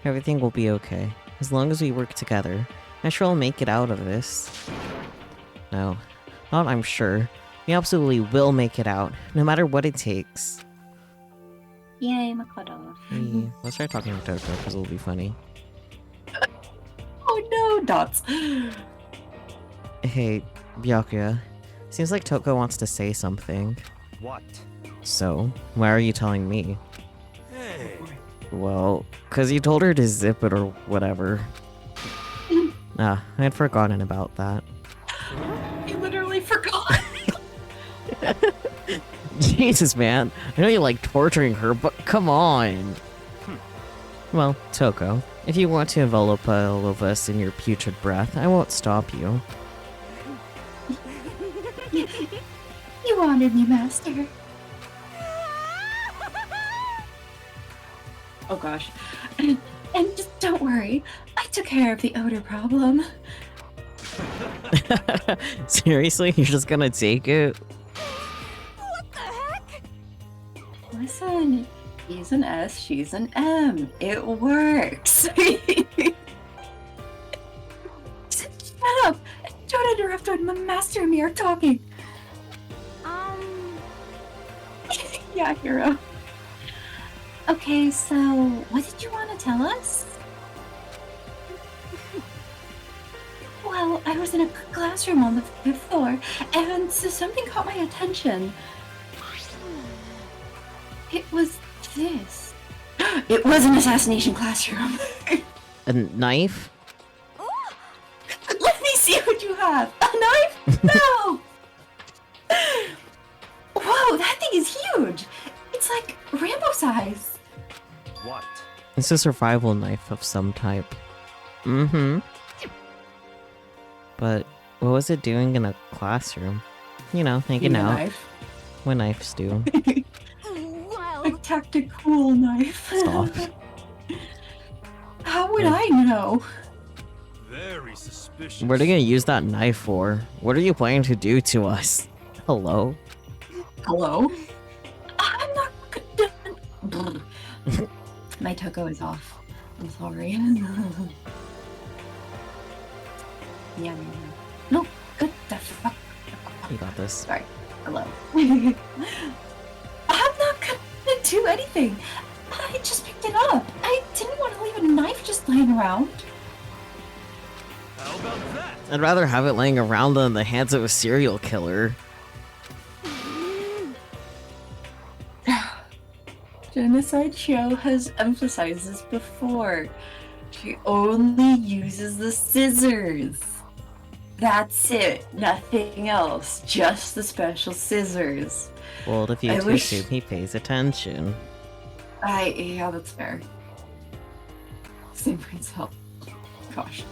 Everything will be okay, as long as we work together. I'm sure we'll make it out of this. No, not I'm sure. We absolutely will make it out, no matter what it takes. Yay, Makoto. Hey, let's start talking to Toko, because it'll be funny. Oh no, dots. Hey, Byakuya. Seems like Toko wants to say something. What? So, why are you telling me? Hey. Well, cause you told her to zip it or whatever. Ah, I had forgotten about that. I literally forgot. Jesus, man. I know you like torturing her, but come on. Well, Toko, if you want to envelop all of us in your putrid breath, I won't stop you. You honored me, Master. Oh gosh. And just don't worry, I took care of the odor problem. Seriously? You're just gonna take it? What the heck? Listen, he's an S, she's an M. It works. Shut up! Don't interrupt when my master and me are talking. Yeah, hero. Okay, so what did you want to tell us? Well, I was in a classroom on the 5th floor, and so something caught my attention. It was this. It was an assassination classroom. A knife? Let me see what you have. A knife? No! Whoa, that thing is huge! It's like Rambo size. What? It's a survival knife of some type. Mm-hmm. But what was it doing in a classroom? You know, hanging Need a out. knife? What knives do. Well, A tactical knife. Stop. How would I know? Very suspicious. What are you gonna use that knife for? What are you planning to do to us? Hello? Hello? I'm not gonna... My Toko is off. I'm sorry. Yeah. No, good the fuck. You got this. Sorry. Hello. I'm not gonna do anything. I just picked it up. I didn't want to leave a knife just laying around. How about that? I'd rather have it laying around than in the hands of a serial killer. Genocide Show has emphasized this before. She only uses the scissors. That's it. Nothing else. Just the special scissors. Well, if you I too wish- soon, he pays attention. Yeah, that's fair. Same principle. Gosh.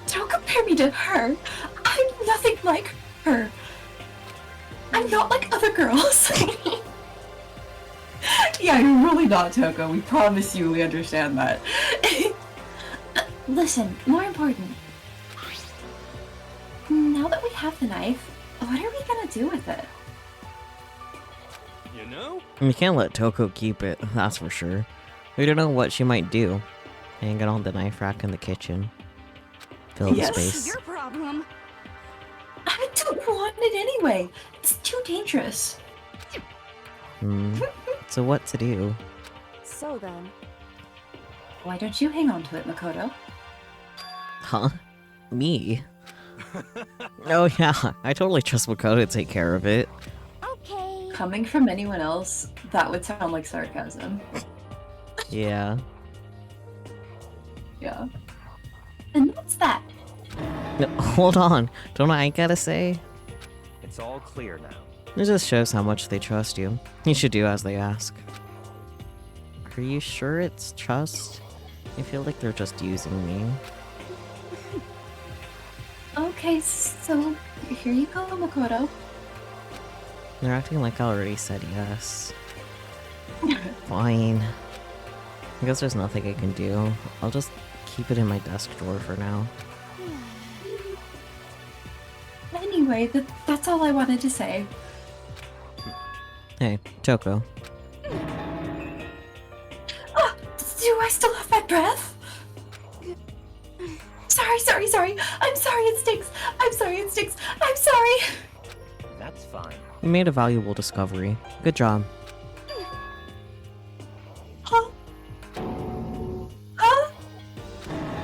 Don't compare me to her. I'm nothing like her. I'm not like other girls. Yeah, you're really not, Toko. We promise you we understand that. Listen, more important. Now that we have the knife, what are we gonna do with it? You know? You can't let Toko keep it, that's for sure. We don't know what she might do. Hang it on the knife rack in the kitchen. Fill the Yes. space. Your problem. I don't want it anyway. It's too dangerous. So what to do? So then, Why don't you hang on to it, Makoto? Huh? Me? Oh yeah, I totally trust Makoto to take care of it. Okay. Coming from anyone else, that would sound like sarcasm. Yeah. Yeah. And what's that? No, hold on. Don't I gotta say? It's all clear now. It just shows how much they trust you. You should do as they ask. Are you sure it's trust? I feel like they're just using me. Okay, so here you go, Makoto. They're acting like I already said yes. Fine. I guess there's nothing I can do. I'll just keep it in my desk drawer for now. Anyway, that's all I wanted to say. Hey, Toko. Ah, do I still have my breath? Sorry. I'm sorry it stinks. I'm sorry. That's fine. You made a valuable discovery. Good job. Huh? Huh?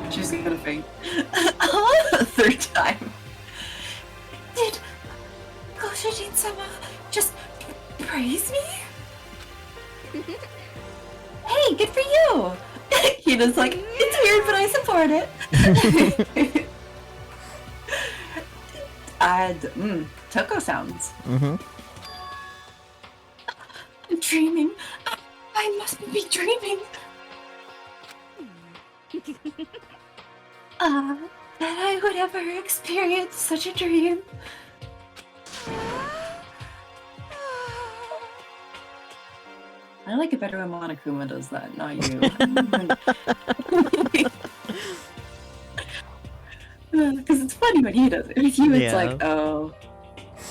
She's gonna faint. A third time. Did Goshijin-sama just praise me? Hey, good for you! Hina's like, it's weird, but I support it. And, Toko sounds. Mm-hmm. I'm dreaming. I must be dreaming. That I would ever experience such a dream. I like it better when Monokuma does that, not you. Because it's funny when he does it. With you, it's Yeah. like, oh,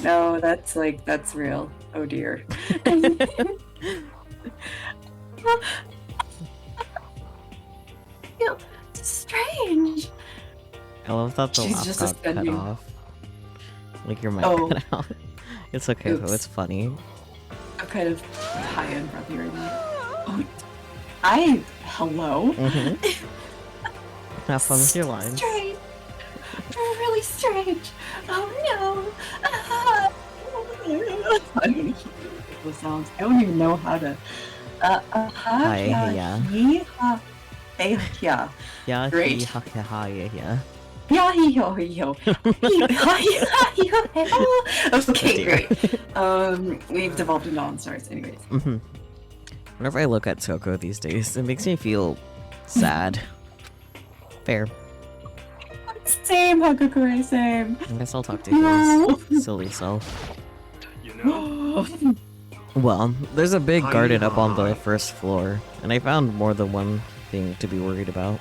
no, that's real. Oh dear. Feel strange. I love that the She's laugh just got cut ascending. off. Like your mic Oh. cut out. It's okay though, Oops. it's funny. I'm kind of high on breath right now. Oh, hello? Mm-hmm. Have fun with your lines. Strange. Really strange. Oh no. I don't know the sounds. I don't even know how to. Hi, yeah. Yeah. Yeah, Great. yeah. Yeah, yo. Okay, great. We've devolved into non-stars, anyways. Mm-hmm. Whenever I look at Toko these days, it makes me feel sad. Fair. Same, Hakakure, same. I guess I'll talk to No. his silly self. You know? Well, there's a big Hi, garden up on hi. the first floor, and I found more than one thing to be worried about.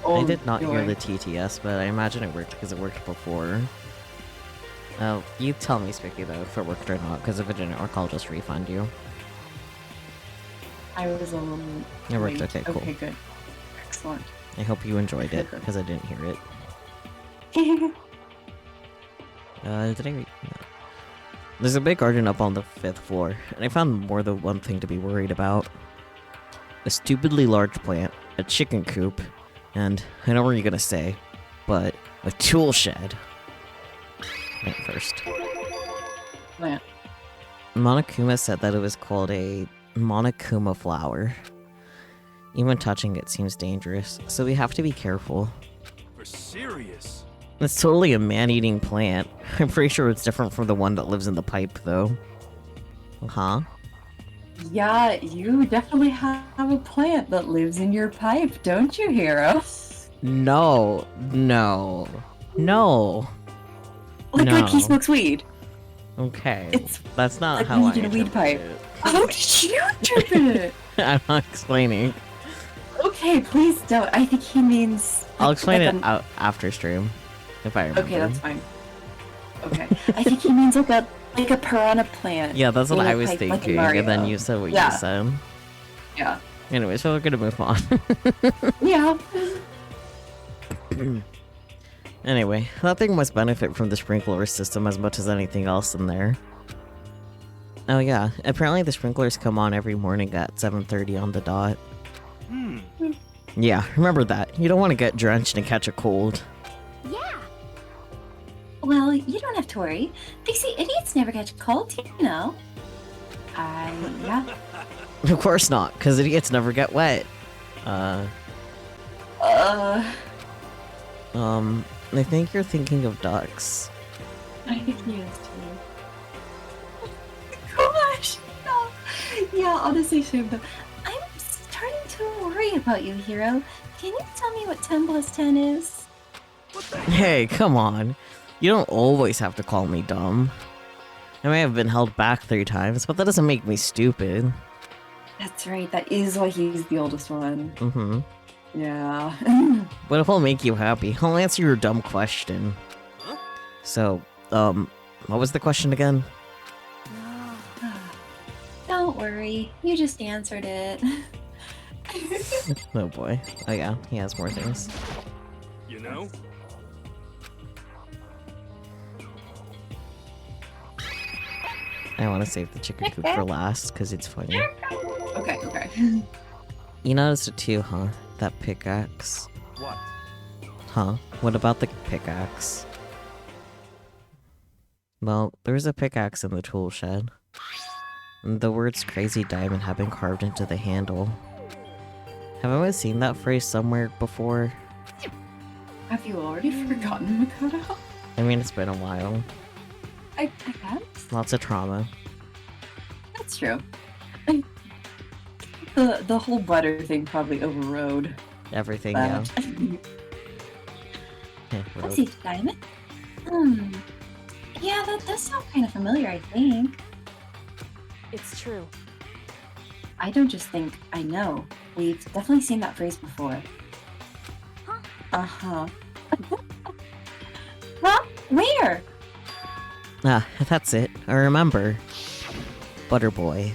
I did not hear the TTS, but I imagine it worked because it worked before. Oh, you tell me, Spicky, though, if it worked or not, because if it didn't work, I'll just refund you. I was a little. It worked, late. okay, cool. Okay, good. Excellent. I hope you enjoyed it, Okay. because I didn't hear it. Did I read? No. There's a big garden up on the 5th floor, and I found more than one thing to be worried about. a stupidly large plant, a chicken coop, and I know what you're gonna say, but a tool shed. Wait, first. Plant. Monokuma said that it was called a Monokuma flower. Even touching it seems dangerous, so we have to be careful. For serious. It's totally a man-eating plant. I'm pretty sure it's different from the one that lives in the pipe, though. Huh? Yeah, you definitely have a plant that lives in your pipe, don't you, Hero? No. No. No. Like he No. smokes weed. Okay. It's That's not like how I weed in a weed interpret pipe. it. How did you interpret it? I'm not explaining. Okay, please don't. I think he means. I'll explain like it out after stream, if I remember. Okay, that's fine. Okay, I think he means like a piranha plant. Yeah, that's what in a I was pipe, like in thinking, and then Mario. you said what Yeah. you said. Yeah. Anyway, so we're gonna move on. Yeah. Anyway, that thing must benefit from the sprinkler system as much as anything else in there. Oh yeah, apparently the sprinklers come on every morning at 7:30 on the dot. Yeah, remember that. You don't want to get drenched and catch a cold. Yeah. Well, you don't have to worry. They say idiots never catch colds, you know. Yeah. Of course not, because idiots never get wet. I think you're thinking of ducks. I think he is too. Gosh, no. Yeah, honestly, shame though. I'm starting to worry about you, Hero. Can you tell me what 10 plus 10 is? Hey, come on. You don't always have to call me dumb. I may have been held back 3 times, but that doesn't make me stupid. That's right. That is why he's the oldest one. Mm-hmm. Yeah. But if I'll make you happy, I'll answer your dumb question. So, what was the question again? Don't worry, you just answered it. Oh boy. Oh yeah, he has more things. You know? I want to save the chicken coop for last, because it's funny. Okay, okay. You noticed it too, huh? That pickaxe. What? Huh? What about the pickaxe? Well, there's a pickaxe in the tool shed. And the words crazy diamond have been carved into the handle. Have I seen that phrase somewhere before? Have you already forgotten, Makoto? I mean, it's been a while. I guess. Lots of trauma. That's true. The whole butter thing probably overrode Everything, that. yeah. What Let's do- see, diamond? Yeah, that does sound kind of familiar, I think. It's true. I don't just think, I know. We've definitely seen that phrase before. Huh? Uh-huh. Huh? Where? Ah, that's it. I remember. Butter Boy.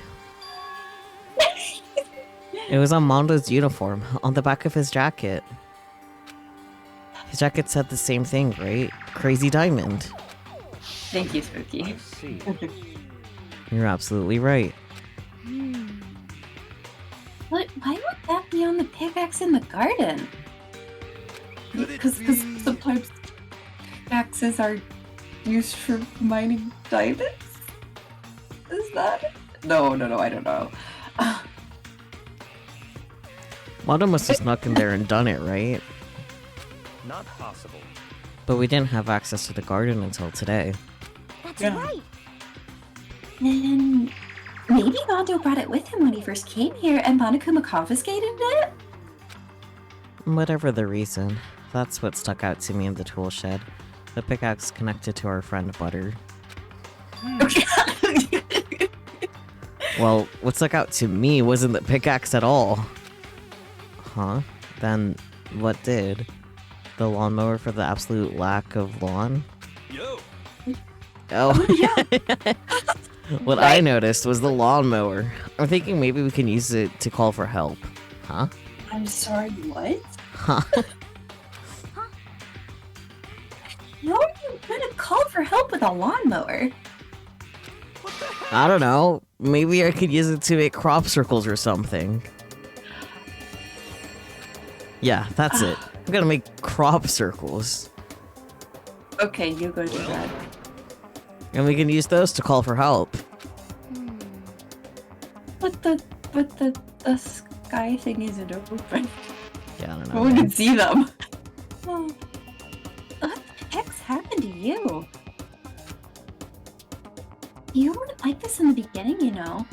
It was on Mondo's uniform, on the back of his jacket. His jacket said the same thing, right? Crazy Diamond. Thank you, Spooky. I see. You're absolutely right. But why would that be on the pickaxe in the garden? Because sometimes axes are used for mining diamonds? Is that it? No, I don't know. Mondo must have snuck in there and done it, right? Not possible. But we didn't have access to the garden until today. That's Yeah. right. Then maybe Mondo brought it with him when he first came here and Monokuma confiscated it? Whatever the reason, that's what stuck out to me in the tool shed. The pickaxe connected to our friend Butter. Well, what stuck out to me wasn't the pickaxe at all. Huh? Then what did? The lawnmower for the absolute lack of lawn? Yo! Oh, what I noticed was the lawnmower. I'm thinking maybe we can use it to call for help. Huh? I'm sorry, what? Huh? How are you gonna call for help with a lawnmower? I don't know. Maybe I could use it to make crop circles or something. Yeah, that's it. I'm gonna make crop circles. Okay, you go do that. And we can use those to call for help. But the sky thing isn't open. Yeah, I don't know. No one man. can see them. Well, what the heck's happened to you? You weren't like this in the beginning, you know.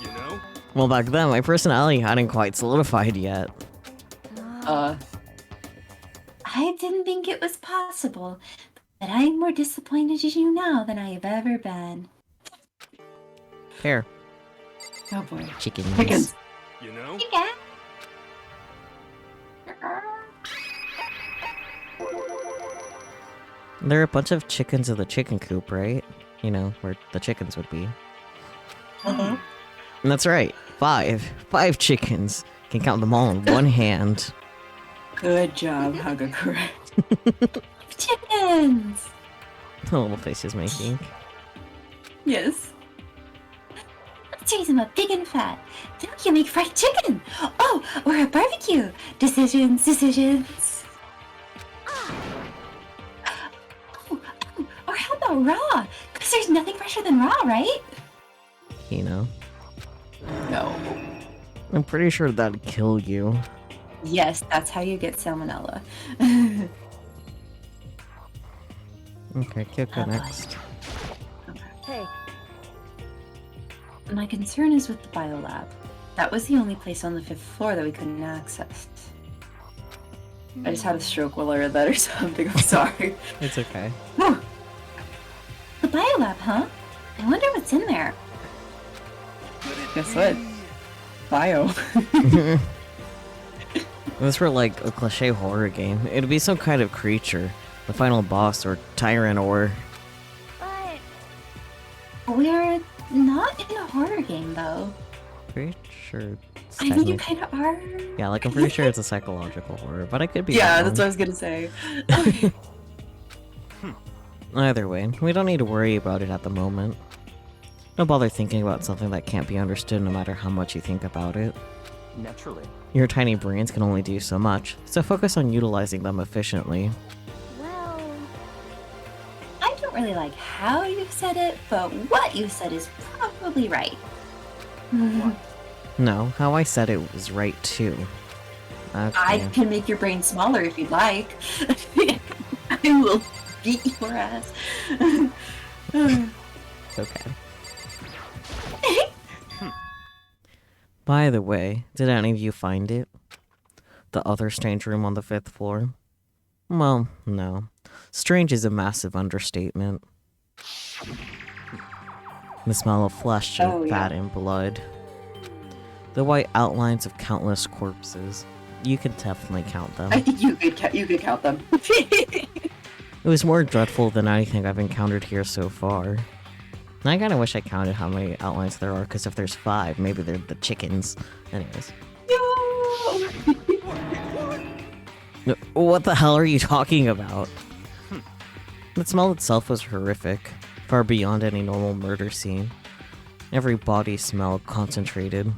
You know? Well, back then, my personality hadn't quite solidified yet. I didn't think it was possible, but I'm more disappointed in you now than I have ever been. Here, Oh boy. chickens. Chickens. You know? Yeah. There are a bunch of chickens in the chicken coop, right? You know, where the chickens would be. Uh-huh. And that's right, 5. 5 chickens. Can count them all in one hand. Good job, Hagakure. Chickens! The little face is making. Yes. Let's raise them up big and fat. Then we can make fried chicken! Oh, or a barbecue! Decisions, decisions. Oh, or how about raw? Because there's nothing fresher than raw, right? You know? No. I'm pretty sure that'd kill you. Yes, that's how you get salmonella. Okay, Kyoko next. Hey, My concern is with the biolab. That was the only place on the 5th floor that we couldn't access. I just had a stroke while I read that or something. I'm sorry. It's okay. The biolab, huh? I wonder what's in there. Guess what? Bio. If this were like a cliche horror game, it'd be some kind of creature. The final boss or tyrant or... But we're not in a horror game, though. Pretty sure it's I think you technically- kind of are. Yeah, like I'm pretty sure it's a psychological horror, but I could be Yeah, wrong. that's what I was gonna say. Either way, we don't need to worry about it at the moment. Don't bother thinking about something that can't be understood no matter how much you think about it. Naturally. Your tiny brains can only do so much, so focus on utilizing them efficiently. Well, I don't really like how you said it, but what you said is probably right. No, how I said it was right too. I Okay. can make your brain smaller if you'd like. I will beat your ass. Okay. By the way, did any of you find it? The other strange room on the 5th floor? Well, no. Strange is a massive understatement. The smell of flesh and Oh, yeah. fat and blood. The white outlines of countless corpses. You can definitely count them. I think you could count them. It was more dreadful than anything I've encountered here so far. And I kinda wish I counted how many outlines there are, because if there's 5, maybe they're the chickens. Anyways. No! What the hell are you talking about? The smell itself was horrific, far beyond any normal murder scene. Every body smelled concentrated.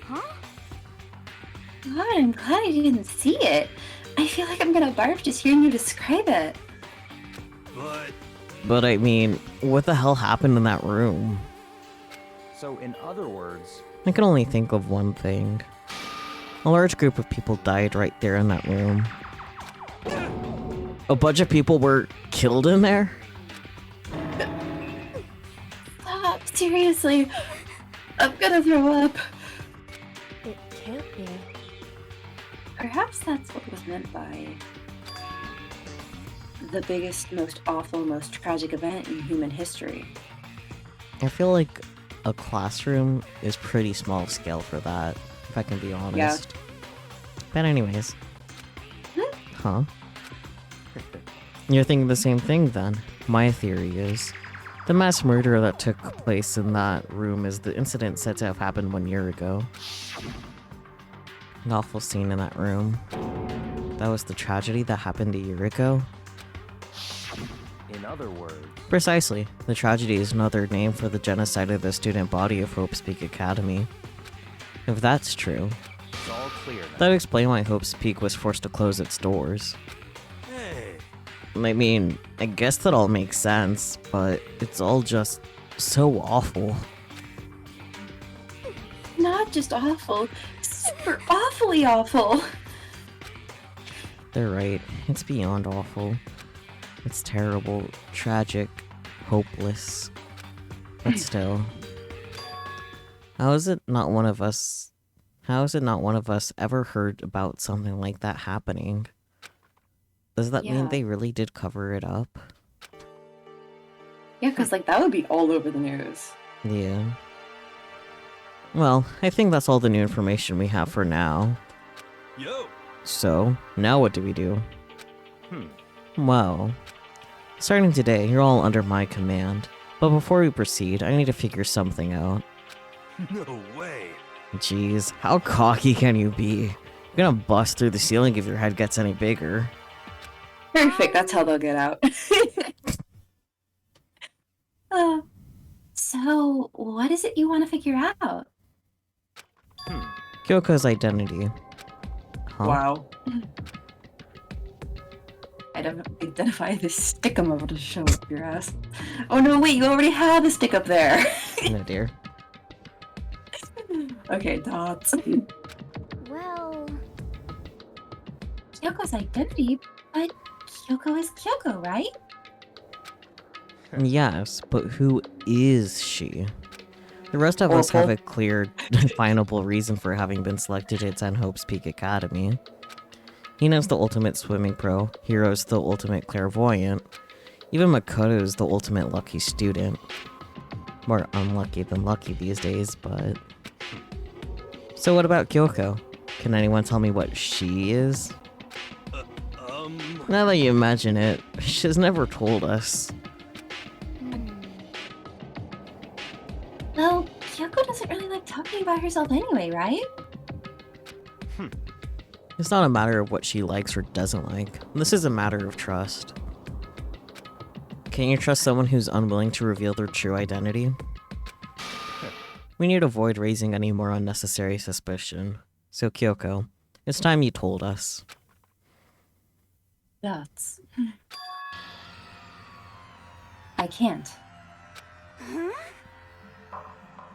God, I'm glad I didn't see it. I feel like I'm gonna barf just hearing you describe it. But I mean, what the hell happened in that room? So, in other words, I can only think of one thing. A large group of people died right there in that room. A bunch of people were killed in there? Stop, seriously. I'm gonna throw up. it can't be. Perhaps that's what was meant by the biggest, most awful, most tragic event in human history. I feel like a classroom is pretty small scale for that, if I can be honest. But anyways. Huh? You're thinking the same thing then. My theory is, the mass murder that took place in that room is the incident said to have happened 1 year ago. An awful scene in that room. That was the tragedy that happened a year ago? in other words, Precisely. The tragedy is another name for the genocide of the student body of Hope Speak Academy. If that's true, it's all clear now. That would explain why Hope's Peak was forced to close its doors. Hey. I mean, I guess that all makes sense, but it's all just so awful. Not just awful, super awfully awful. They're right. It's beyond awful. It's terrible, tragic, hopeless. But still. How is it not one of us ever heard about something like that happening? Does that mean Yeah. they really did cover it up? Yeah, because like that would be all over the news. Yeah. Well, I think that's all the new information we have for now. Yo. So, now what do we do? Hmm. Well, starting today, you're all under my command. But before we proceed, I need to figure something out. No way. Jeez, how cocky can you be? You're gonna bust through the ceiling if your head gets any bigger. Perfect, that's how they'll get out. So, what is it you want to figure out? Kyoko's identity. Huh? Wow. Identify this stick I'm able to show up your ass. Oh no, wait, you already have a stick up there. No, dear. Okay, dots. Well, Kyoko's identity, but Kyoko is Kyoko, right? Yes, but who is she? The rest of us have a clear, definable reason for having been selected to attend Hope's Peak Academy. Hina's the ultimate swimming pro, Hiro's the ultimate clairvoyant, even Makoto's the ultimate lucky student. More unlucky than lucky these days, but... So what about Kyoko? Can anyone tell me what she is? Now that you imagine it, she's never told us. Well, Kyoko doesn't really like talking about herself anyway, right? It's not a matter of what she likes or doesn't like. This is a matter of trust. Can you trust someone who's unwilling to reveal their true identity? We need to avoid raising any more unnecessary suspicion. So Kyoko, it's time you told us. Dots. I can't.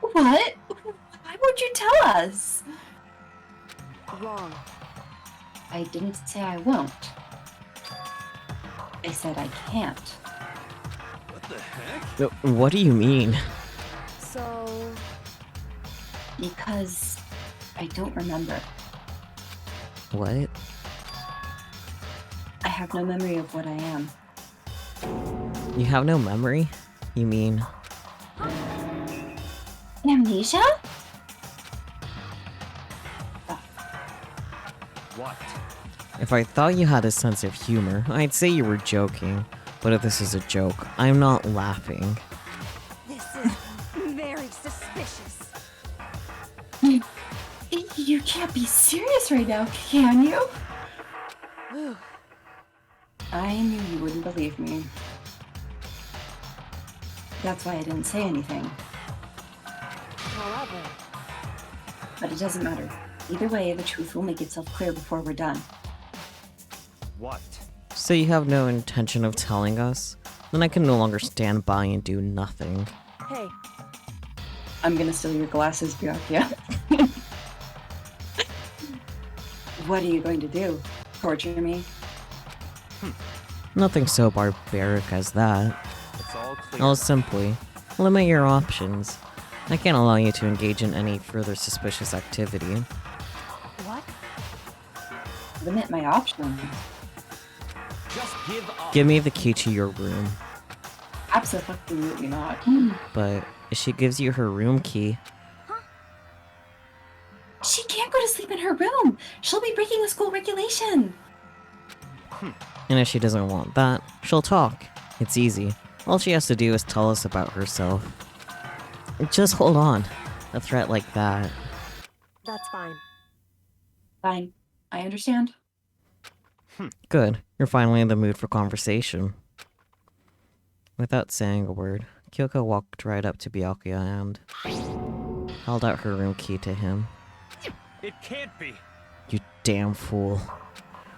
What? Why won't you tell us? Wrong. I didn't say I won't. I said I can't. What the heck? What do you mean? So, Because I don't remember. What? I have no memory of what I am. You have no memory? You mean... Amnesia? What? If I thought you had a sense of humor, I'd say you were joking. But if this is a joke, I'm not laughing. This is very suspicious. You can't be serious right now, can you? I knew you wouldn't believe me. That's why I didn't say anything. however, But it doesn't matter. Either way, the truth will make itself clear before we're done. What? So you have no intention of telling us? Then I can no longer stand by and do nothing. hey, I'm gonna steal your glasses, Byakuya. What are you going to do? Torture me? Nothing so barbaric as that. It's all clear. I'll simply limit your options. I can't allow you to engage in any further suspicious activity. what? Limit my options. Just give up. Give me the key to your room. Absolutely not. But if she gives you her room key, She can't go to sleep in her room. She'll be breaking a school regulation. and if she doesn't want that, she'll talk. It's easy. All she has to do is tell us about herself. Just hold on. A threat like that. That's fine. Fine. I understand. Good. You're finally in the mood for conversation. Without saying a word, Kyoko walked right up to Byakuya and held out her room key to him. It can't be. You damn fool.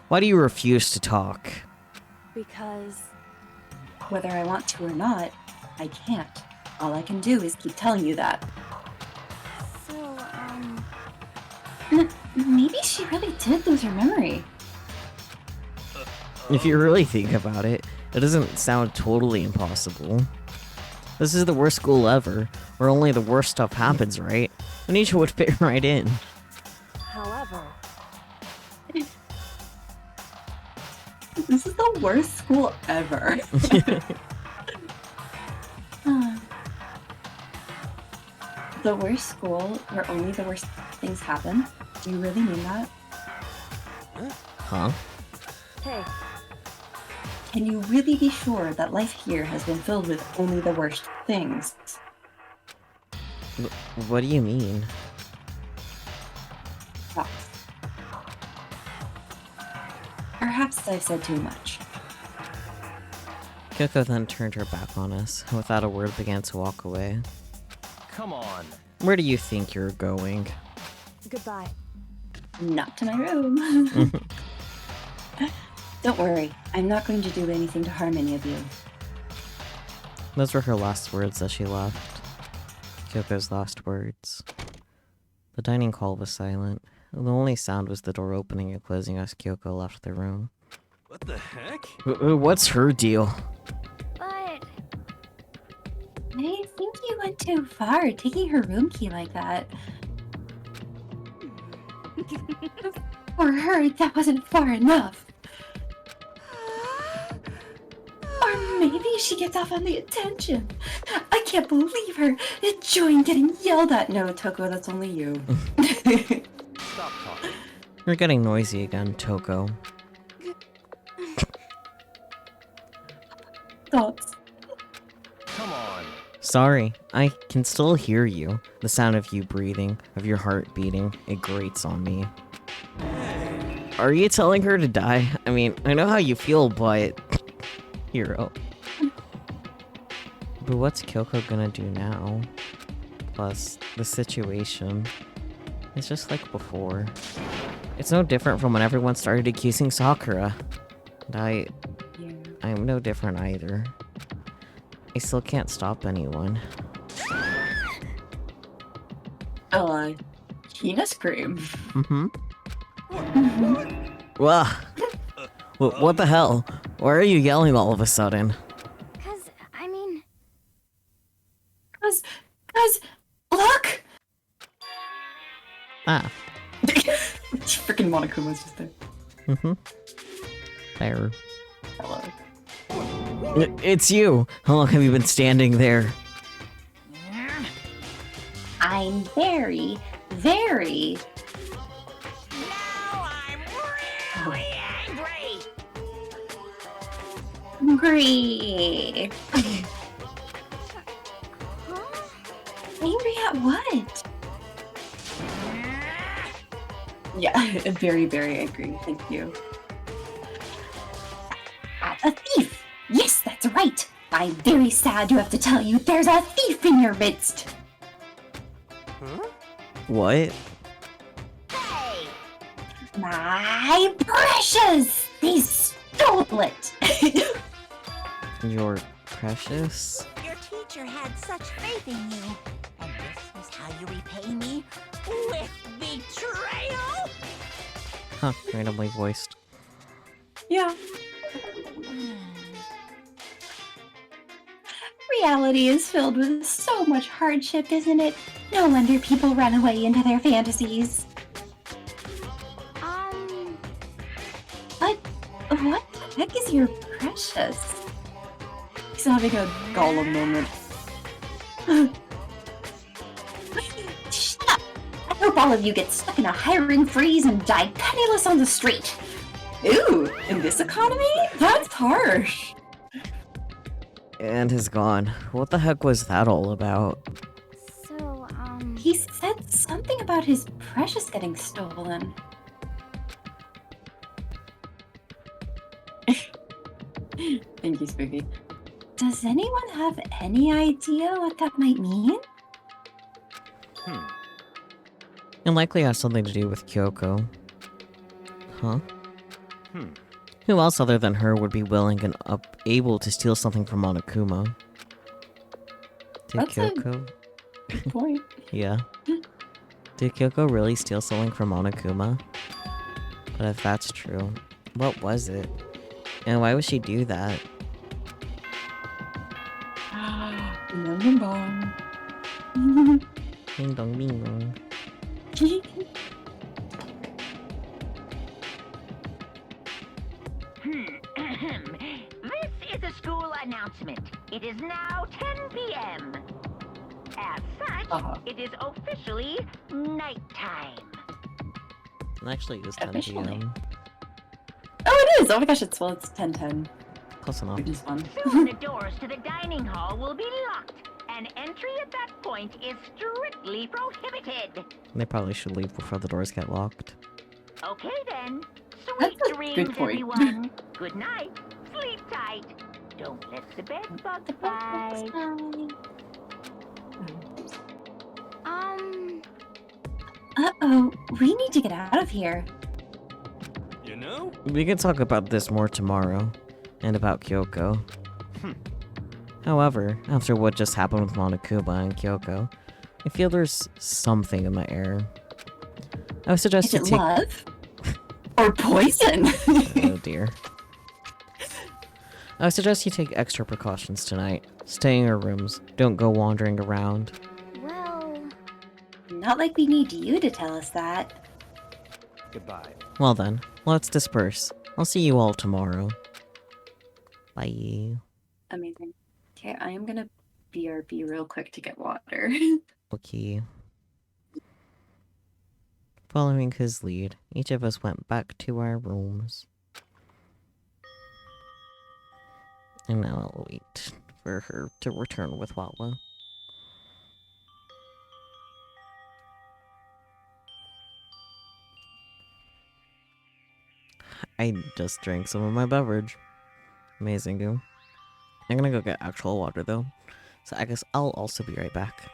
Why do you refuse to talk? Because Whether I want to or not, I can't. All I can do is keep telling you that. So, maybe she really did lose her memory. If you really think about it, it doesn't sound totally impossible. This is the worst school ever, where only the worst stuff happens, right? Anisha would fit right in. however, This is the worst school ever. The worst school where only the worst things happen? Do you really mean that? Huh? hey, Can you really be sure that life here has been filled with only the worst things? What do you mean? Well, perhaps I've said too much. Kyoko then turned her back on us, and without a word began to walk away. Come on. Where do you think you're going? goodbye. Not to my room. Don't worry, I'm not going to do anything to harm any of you. Those were her last words as she left. Kyoko's last words. The dining hall was silent. The only sound was the door opening and closing as Kyoko left the room. What the heck? What's her deal? But I think you went too far, taking her room key like that. For her, that wasn't far enough. Or maybe she gets off on the attention. I can't believe her enjoying getting yelled at. No, Toko, that's only you. Stop talking. You're getting noisy again, Toko. Thoughts? Come on. Sorry, I can still hear you. The sound of you breathing, of your heart beating, it grates on me. Are you telling her to die? I mean, I know how you feel, but... Hero. But what's Kyoko gonna do now? Plus, the situation... It's just like before. It's no different from when everyone started accusing Sakura. And Yeah. I'm no different either. I still can't stop anyone. Hina scream. Mm-hmm. Well, what the hell? Why are you yelling all of a sudden? Cause, I mean... Cause, look! Ah. Freaking Monokuma's just there. Mm-hmm. There. Hello. It's you! How long have you been standing there? I'm very, very... Now I'm really angry. angry. Angry at what? Yeah, very, very angry. Thank you. At a thief! Yes, that's right! I'm very sad to have to tell you there's a thief in your midst! What? Hey, My precious! They stole it! You're precious? your teacher had such faith in you. And this is how you repay me? With betrayal? Huh, randomly voiced. Yeah. Reality is filled with so much hardship, isn't it? No wonder people run away into their fantasies. But what the heck is your precious? He's having a Gollum moment. Shut up! I hope all of you get stuck in a hiring freeze and die penniless on the street. Ooh, in this economy? That's harsh. And is gone. What the heck was that all about? So, he said something about his precious getting stolen. Thank you, Spooky. Does anyone have any idea what that might mean? It likely has something to do with Kyoko. Huh? Hmm. Who else other than her would be willing and able to steal something from Monokuma? Did That's a Kyoko? good point. Yeah. Did Kyoko really steal something from Monokuma? But if that's true, what was it? And why would she do that? Bing bong bong. Ding dong ding dong. This is a school announcement. It is now 10 p.m. As such, it is officially nighttime. It actually is 10 Officially. p.m. Oh, it is! Oh my gosh, it's 10:10, Close enough. which is fun. Soon the doors to the dining hall will be locked, and entry at that point is strictly prohibited. They probably should leave before the doors get locked. Okay then. Sweet That's a good dreams, point. everyone. Good night. Sleep tight. Don't let the bed bugs bite. Uh-oh, we need to get out of here. You know? We can talk about this more tomorrow, and about Kyoko. However, after what just happened with Monokuma and Kyoko, I feel there's something in the air. I would suggest Is you it take. love? Or poison? Oh dear. I would suggest you take extra precautions tonight. Stay in your rooms. Don't go wandering around. Well, not like we need you to tell us that. Goodbye. Well then, let's disperse. I'll see you all tomorrow. Bye. Amazing. Okay, I am gonna BRB real quick to get water. Okay. Following his lead, each of us went back to our rooms. And now I'll wait for her to return with Wawa. I just drank some of my beverage. Amazing, dude. I'm gonna go get actual water though, so I guess I'll also be right back.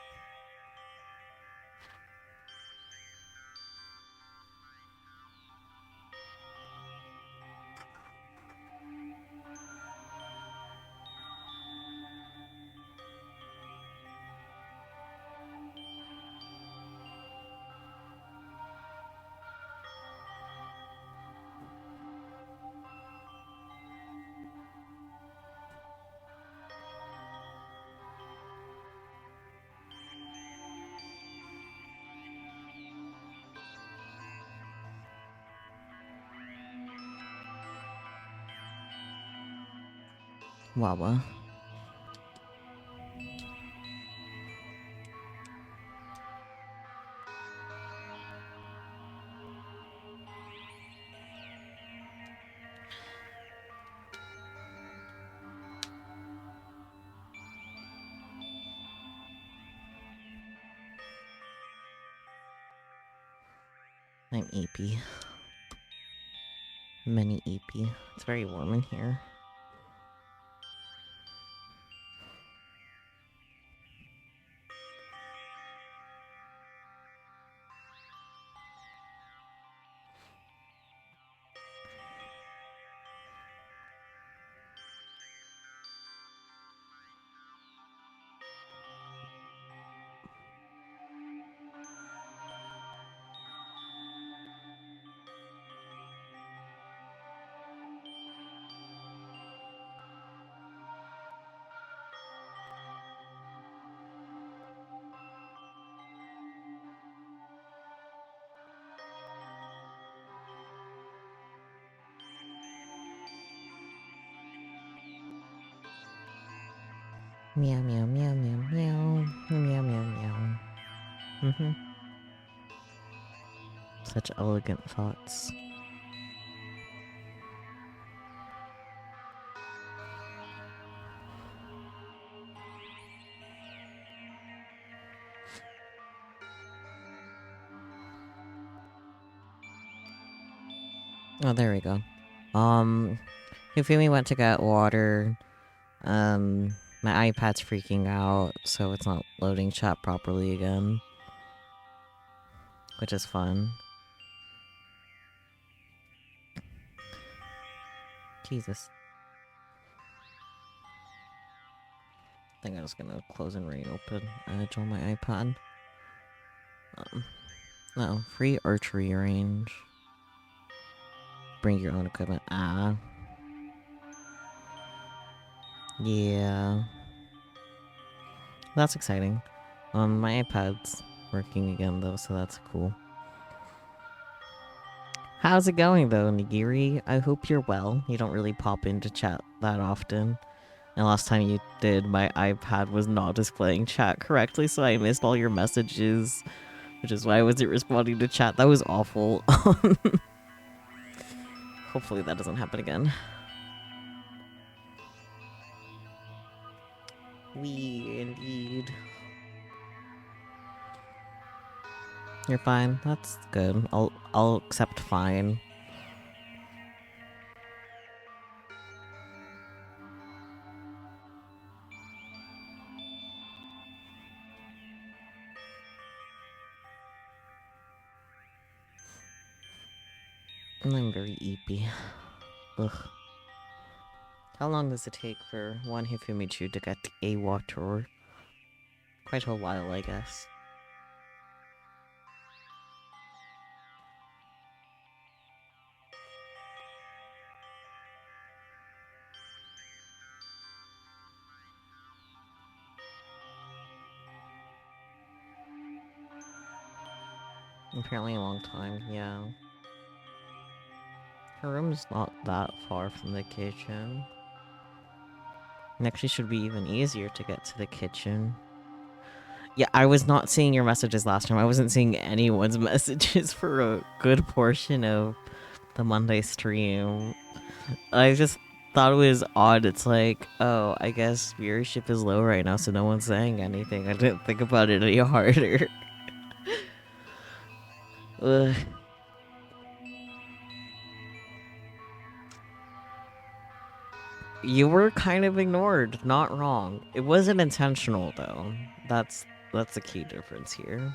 Wawa. I'm EP. Many EP. It's very warm in here. Meow meow meow meow meow meow meow meow. Such elegant thoughts. Oh, there we go. Hifumi went to get water. My iPad's freaking out, so it's not loading chat properly again. Which is fun. Jesus. I think I'm just gonna close and reopen Edge on my iPad. No, free archery range. Bring your own equipment. Ah. Yeah. That's exciting. My iPad's working again though, so that's cool. How's it going though, Nigiri? I hope you're well. You don't really pop into chat that often. And last time you did, my iPad was not displaying chat correctly, so I missed all your messages. Which is why I wasn't responding to chat. That was awful. Hopefully that doesn't happen again. Indeed. You're fine. That's good. I'll accept fine. I'm very eepy. Ugh. How long does it take for one hifumichu to get a water? Quite a while, I guess. Apparently a long time, yeah. Her room's not that far from the kitchen. It actually should be even easier to get to the kitchen. Yeah, I was not seeing your messages last time. I wasn't seeing anyone's messages for a good portion of the Monday stream. I just thought it was odd. It's like, oh, I guess viewership is low right now, so no one's saying anything. I didn't think about it any harder. Ugh. You were kind of ignored, not wrong. It wasn't intentional though. That's the key difference here.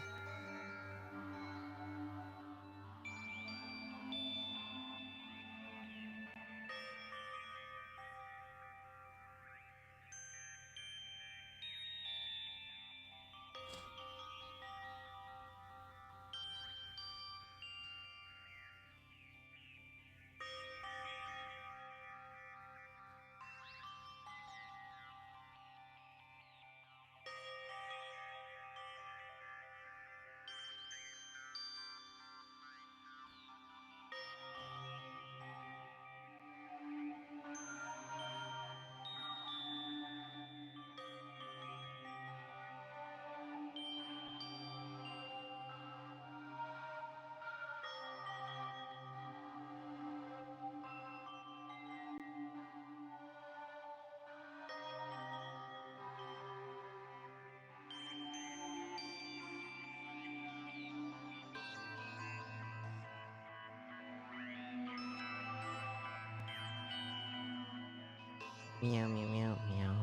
Meow meow meow meow.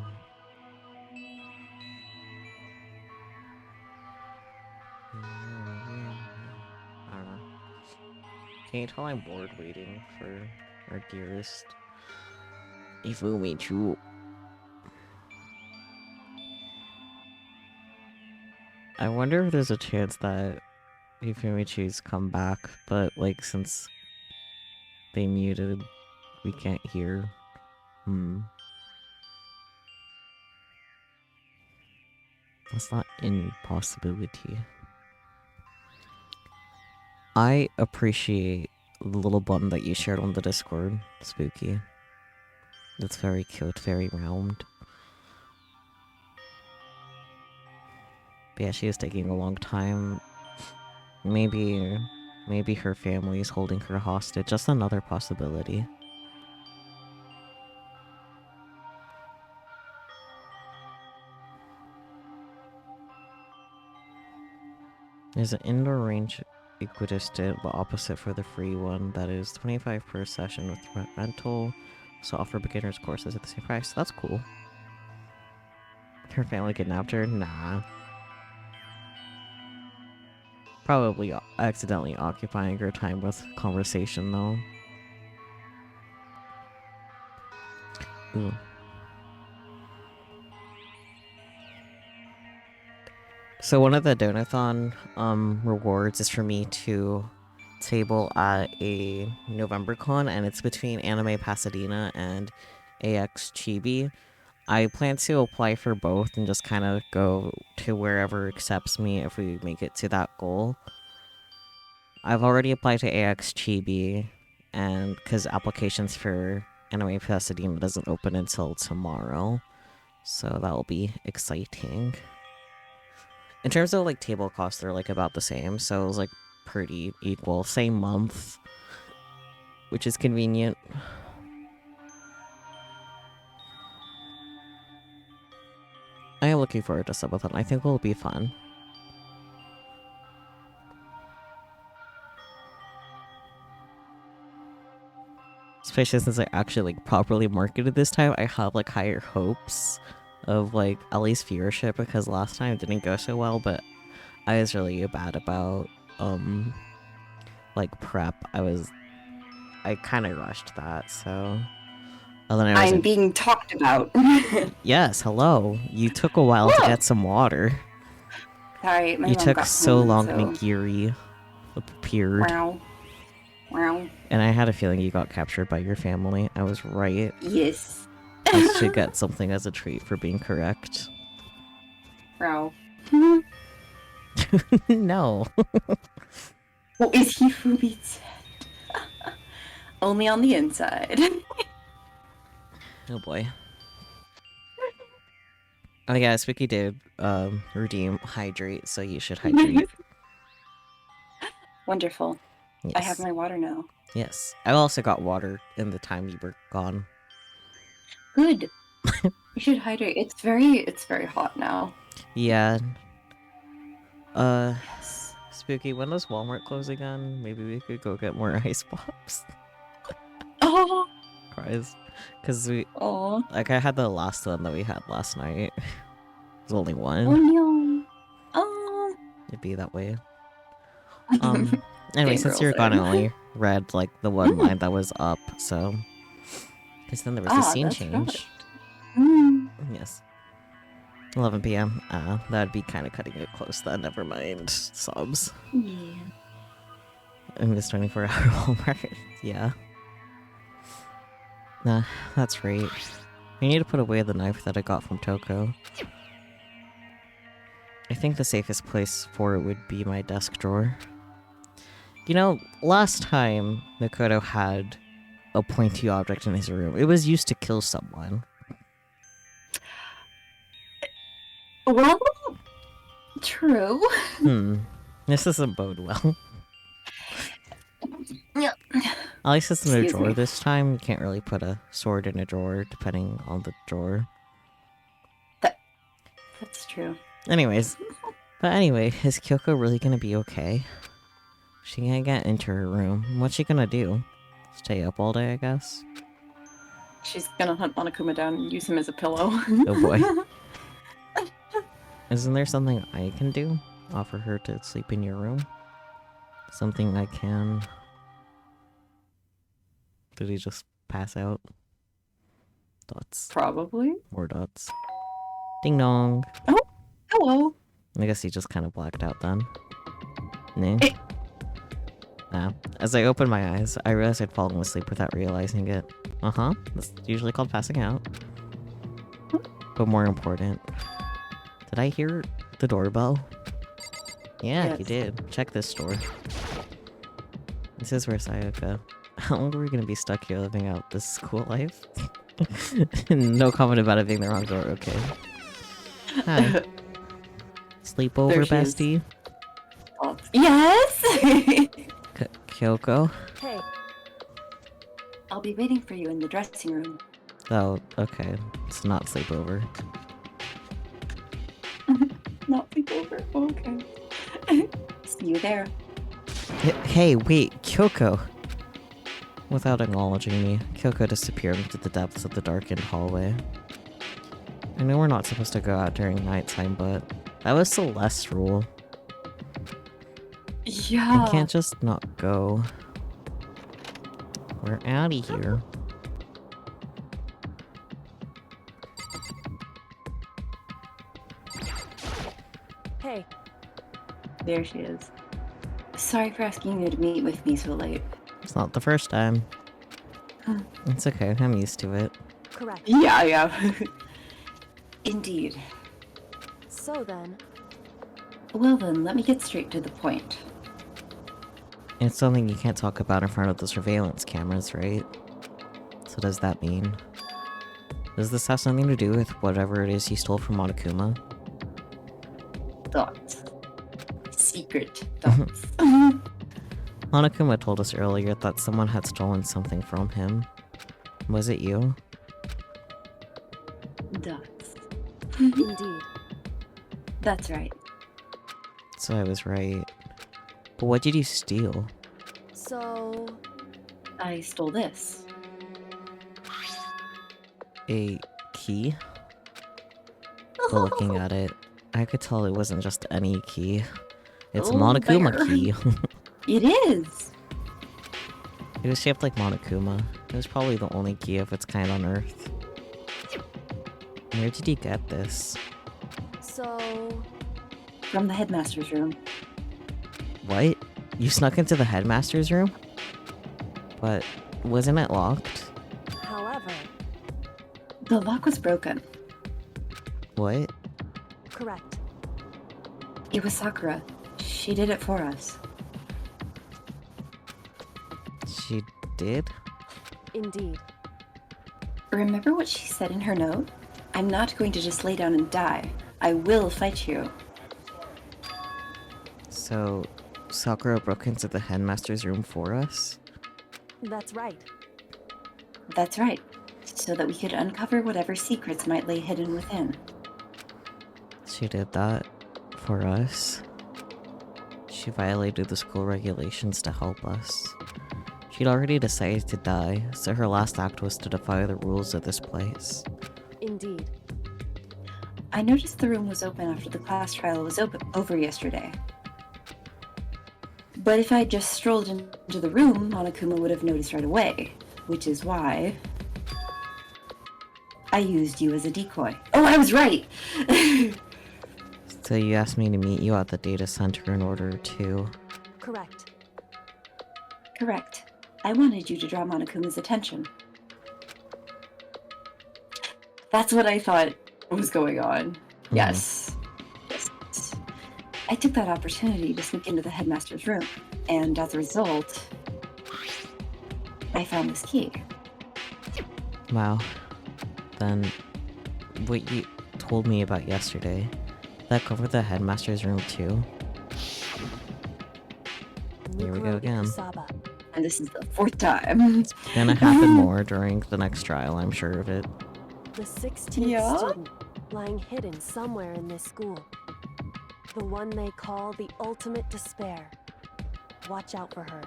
I don't know. Can you tell I'm bored waiting for our dearest hifumichu? I wonder if there's a chance that hifumichu's come back, but like since they muted, we can't hear. That's not impossibility. I appreciate the little button that you shared on the Discord, Spooky. That's very cute, very round. But yeah, she is taking a long time. Maybe her family is holding her hostage. Just another possibility. There's an indoor range equidistant, but opposite for the free one. That is 25 per session with rental. So offer beginners courses at the same price. That's cool. Her family kidnapped her? Nah. Probably accidentally occupying her time with conversation, though. Ooh. So one of the Donathon rewards is for me to table at a November con, and it's between Anime Pasadena and AX Chibi. I plan to apply for both and just kind of go to wherever accepts me if we make it to that goal. I've already applied to AX Chibi, and because applications for Anime Pasadena doesn't open until tomorrow, so that'll be exciting. In terms of like table costs, they're like about the same, so it was like pretty equal. Same month, which is convenient. I am looking forward to subathon. I think it'll be fun. Especially since I actually like properly marketed this time, I have like higher hopes of like at least viewership, because last time it didn't go so well, but I was really bad about like prep. I kind of rushed that, so. Oh, then I'm being talked about. Yes, hello. You took a while to get some water. Sorry, my You mom took got so home, long, so... Nagiri appeared. Wow. Wow. And I had a feeling you got captured by your family. I was right. Yes. I should get something as a treat for being correct. Wow. No. Oh, is Hifumichu? Only on the inside. Oh boy. Oh yeah, Spooky did redeem hydrate, so you should hydrate. Wonderful. Yes. I have my water now. Yes. I also got water in the time you were gone. Good. You should hydrate. It's very hot now. Yeah. Spooky, when does Walmart close again? Maybe we could go get more ice pops. Oh. Surprise. Because Oh. like I had the last one that we had last night. There's only one. Oh no. Oh. It'd be that way. Anyway, Dang since you're girls, gone, I only read like the one line that was up, so. Because then there was a scene that's change. right. Yes. 11 p.m. That'd be kind of cutting it close then. Never mind. Subs. Yeah. In this 24-hour Walmart. Yeah. Nah, that's right. I need to put away the knife that I got from Toko. I think the safest place for it would be my desk drawer. You know, last time Makoto had a pointy object in his room, it was used to kill someone. Well, true. This doesn't bode well. Yeah. At least it's in a Excuse drawer me. this time. You can't really put a sword in a drawer, depending on the drawer. That's true. Anyways. But anyway, is Kyoko really gonna be okay? She can't get into her room. What's she gonna do? Stay up all day, I guess? She's gonna hunt Monokuma down and use him as a pillow. Oh boy. Isn't there something I can do? Offer her to sleep in your room? Something I can... Did he just pass out? Dots. Probably. More dots. Ding dong. Hello. I guess he just kind of blacked out then. Nah. Eh. Nah. As I opened my eyes, I realized I'd fallen asleep without realizing it. Uh-huh. That's usually called passing out. But more important, did I hear the doorbell? Yeah, Yes. you did. Check this door. This is where Sayaka. How long are we gonna be stuck here living out this school life? No comment about it being the wrong door, okay. Hi. Sleepover, There she is. bestie? Yes. Kyoko? Hey, I'll be waiting for you in the dressing room. Oh, okay. It's not sleepover. Not sleepover. Okay. See you there. Hey, wait, Kyoko! Without acknowledging me, Kyoko disappeared into the depths of the darkened hallway. I know we're not supposed to go out during nighttime, but that was Celeste's rule. Yeah. I can't just not go. We're outta here. Hey, There she is. Sorry for asking you to meet with me so late. It's not the first time. It's okay, I'm used to it. correct. Yeah. Indeed. So then, Well then, let me get straight to the point. It's something you can't talk about in front of the surveillance cameras, right? So does that mean... Does this have something to do with whatever it is you stole from Monokuma? Thoughts. Secret thoughts. Monokuma told us earlier that someone had stolen something from him. Was it you? Dots. indeed. That's right. So I was right. But what did you steal? So, I stole this. A key? But looking at it, I could tell it wasn't just any key. It's a Oh, Monokuma bear. key. It is! It was shaped like Monokuma. It was probably the only key of its kind on Earth. Where did you get this? so, From the headmaster's room. What? You snuck into the headmaster's room? But wasn't it locked? however, The lock was broken. What? correct. It was Sakura. She did it for us. She did? Indeed. Remember what she said in her note? I'm not going to just lay down and die. I will fight you. So, Sakura broke into the headmaster's room for us? That's right. That's right. So that we could uncover whatever secrets might lay hidden within. She did that for us? She violated the school regulations to help us. She'd already decided to die, so her last act was to defy the rules of this place. Indeed. I noticed the room was open after the class trial was over yesterday. But if I just strolled into the room, Monokuma would have noticed right away, which is why I used you as a decoy. Oh, I was right! So you asked me to meet you at the data center in order to... Correct. Correct. I wanted you to draw Monokuma's attention. That's what I thought was going on. Yes. Yes. I took that opportunity to sneak into the headmaster's room, and as a result, I found this key. Wow. Then, what you told me about yesterday, that covered the headmaster's room too? Here we go Mukuro again. Ikusaba. And this is the 4th time. Gonna happen more during the next trial, I'm sure of it. The 16th Yeah? student, lying hidden somewhere in this school. The one they call the ultimate despair. Watch out for her.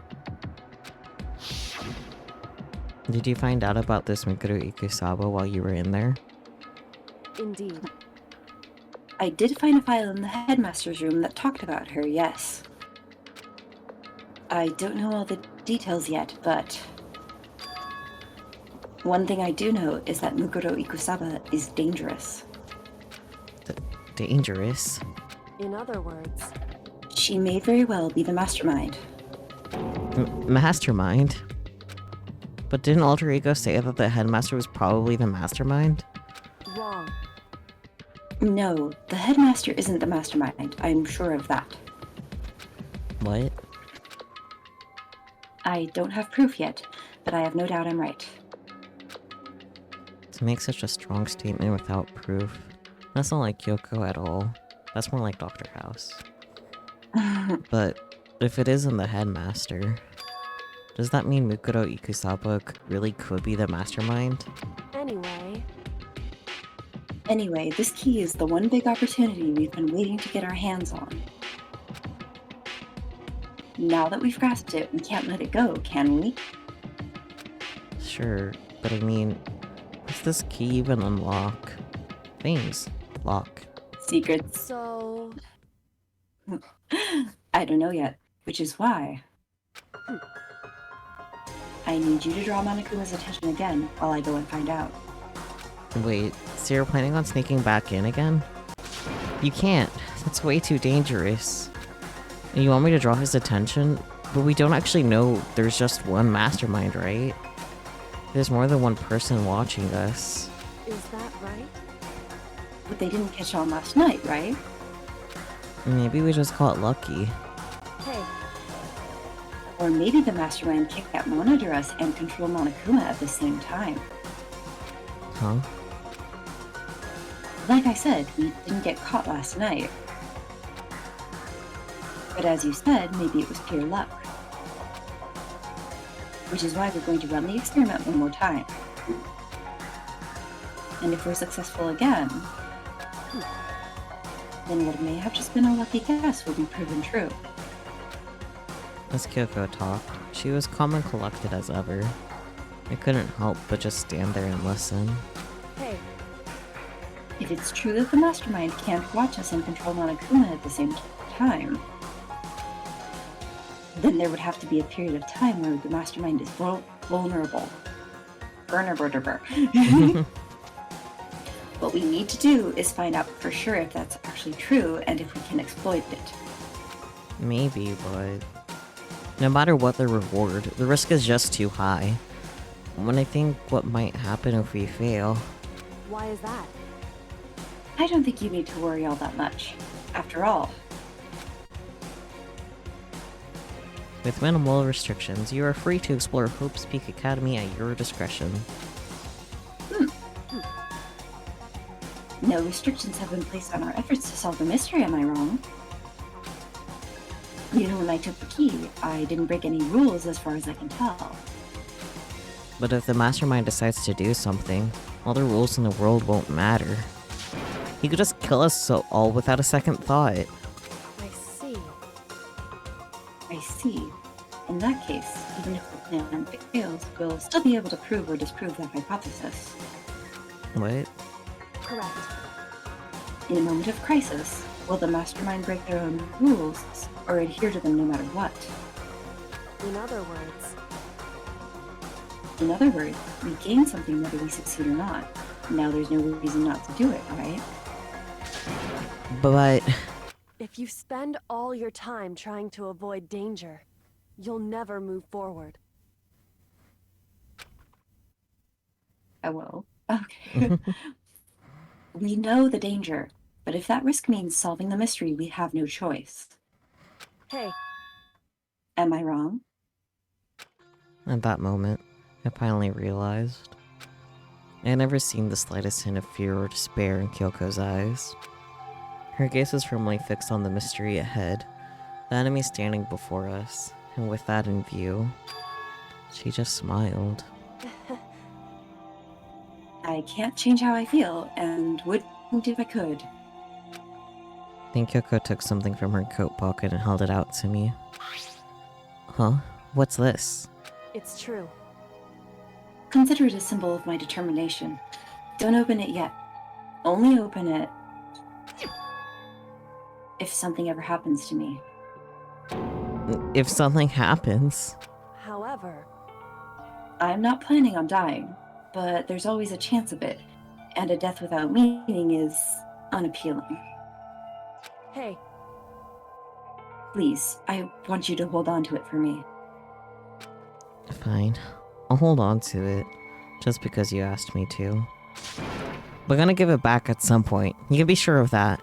Did you find out about this Mikuru Ikusaba while you were in there? Indeed. I did find a file in the headmaster's room that talked about her, yes. I don't know all the details yet, but one thing I do know is that Mukuro Ikusaba is dangerous. Dangerous? In other words, She may very well be the mastermind. Mastermind? But didn't Alter Ego say that the headmaster was probably the mastermind? wrong. No, the headmaster isn't the mastermind. I'm sure of that. What? I don't have proof yet, but I have no doubt I'm right. To make such a strong statement without proof, that's not like Yoko at all. That's more like Dr. House. But if it isn't the headmaster, does that mean Mukuro Ikusaba really could be the mastermind? Anyway, this key is the one big opportunity we've been waiting to get our hands on. Now that we've grasped it, we can't let it go, can we? Sure, but I mean, does this key even unlock things? Lock. Secrets. So, I don't know yet, which is why I need you to draw Monokuma's attention again while I go and find out. Wait, so you're planning on sneaking back in again? You can't. It's way too dangerous. And you want me to draw his attention? But we don't actually know there's just one mastermind, right? There's more than one person watching us. Is that right? But they didn't catch on last night, right? Maybe we just got lucky. Hey, Or maybe the mastermind can't monitor us and control Monokuma at the same time. Huh? Like I said, we didn't get caught last night. But as you said, maybe it was pure luck. Which is why we're going to run the experiment one more time. And if we're successful again, then what may have just been a lucky guess will be proven true. As Kyoko talked, she was calm and collected as ever. I couldn't help but just stand there and listen. hey, If it's true that the mastermind can't watch us and control Monokuma at the same time, then there would have to be a period of time where the mastermind is vulnerable. What we need to do is find out for sure if that's actually true and if we can exploit it. Maybe, but no matter what the reward, the risk is just too high. When I think what might happen if we fail, why is that? I don't think you need to worry all that much. After all, with minimal restrictions, you are free to explore Hope's Peak Academy at your discretion. no restrictions have been placed on our efforts to solve the mystery, am I wrong? You know, when I took the key, I didn't break any rules as far as I can tell. But if the mastermind decides to do something, all the rules in the world won't matter. He could just kill us all without a second thought. I see. I see. In that case, even if the plan fails, we'll still be able to prove or disprove that hypothesis. What? Correct. In a moment of crisis, will the mastermind break their own rules or adhere to them no matter what? In In other words, we gain something whether we succeed or not. Now there's no reason not to do it, right? But if you spend all your time trying to avoid danger, you'll never move forward. I will. Okay. We know the danger, but if that risk means solving the mystery, we have no choice. Hey, Am I wrong? at that moment, I finally realized. I had never seen the slightest hint of fear or despair in Kyoko's eyes. Her gaze was firmly fixed on the mystery ahead, the enemy standing before us, and with that in view, she just smiled. I can't change how I feel, and wouldn't if I could. Then Kyoko took something from her coat pocket and held it out to me. Huh? What's this? it's true. Consider it a symbol of my determination. Don't open it yet. Only open it if something ever happens to me. If something happens. However, I'm not planning on dying, but there's always a chance of it, and a death without meaning is unappealing. hey, Please, I want you to hold on to it for me. Fine. I'll hold on to it, just because you asked me to. We're gonna give it back at some point. You can be sure of that.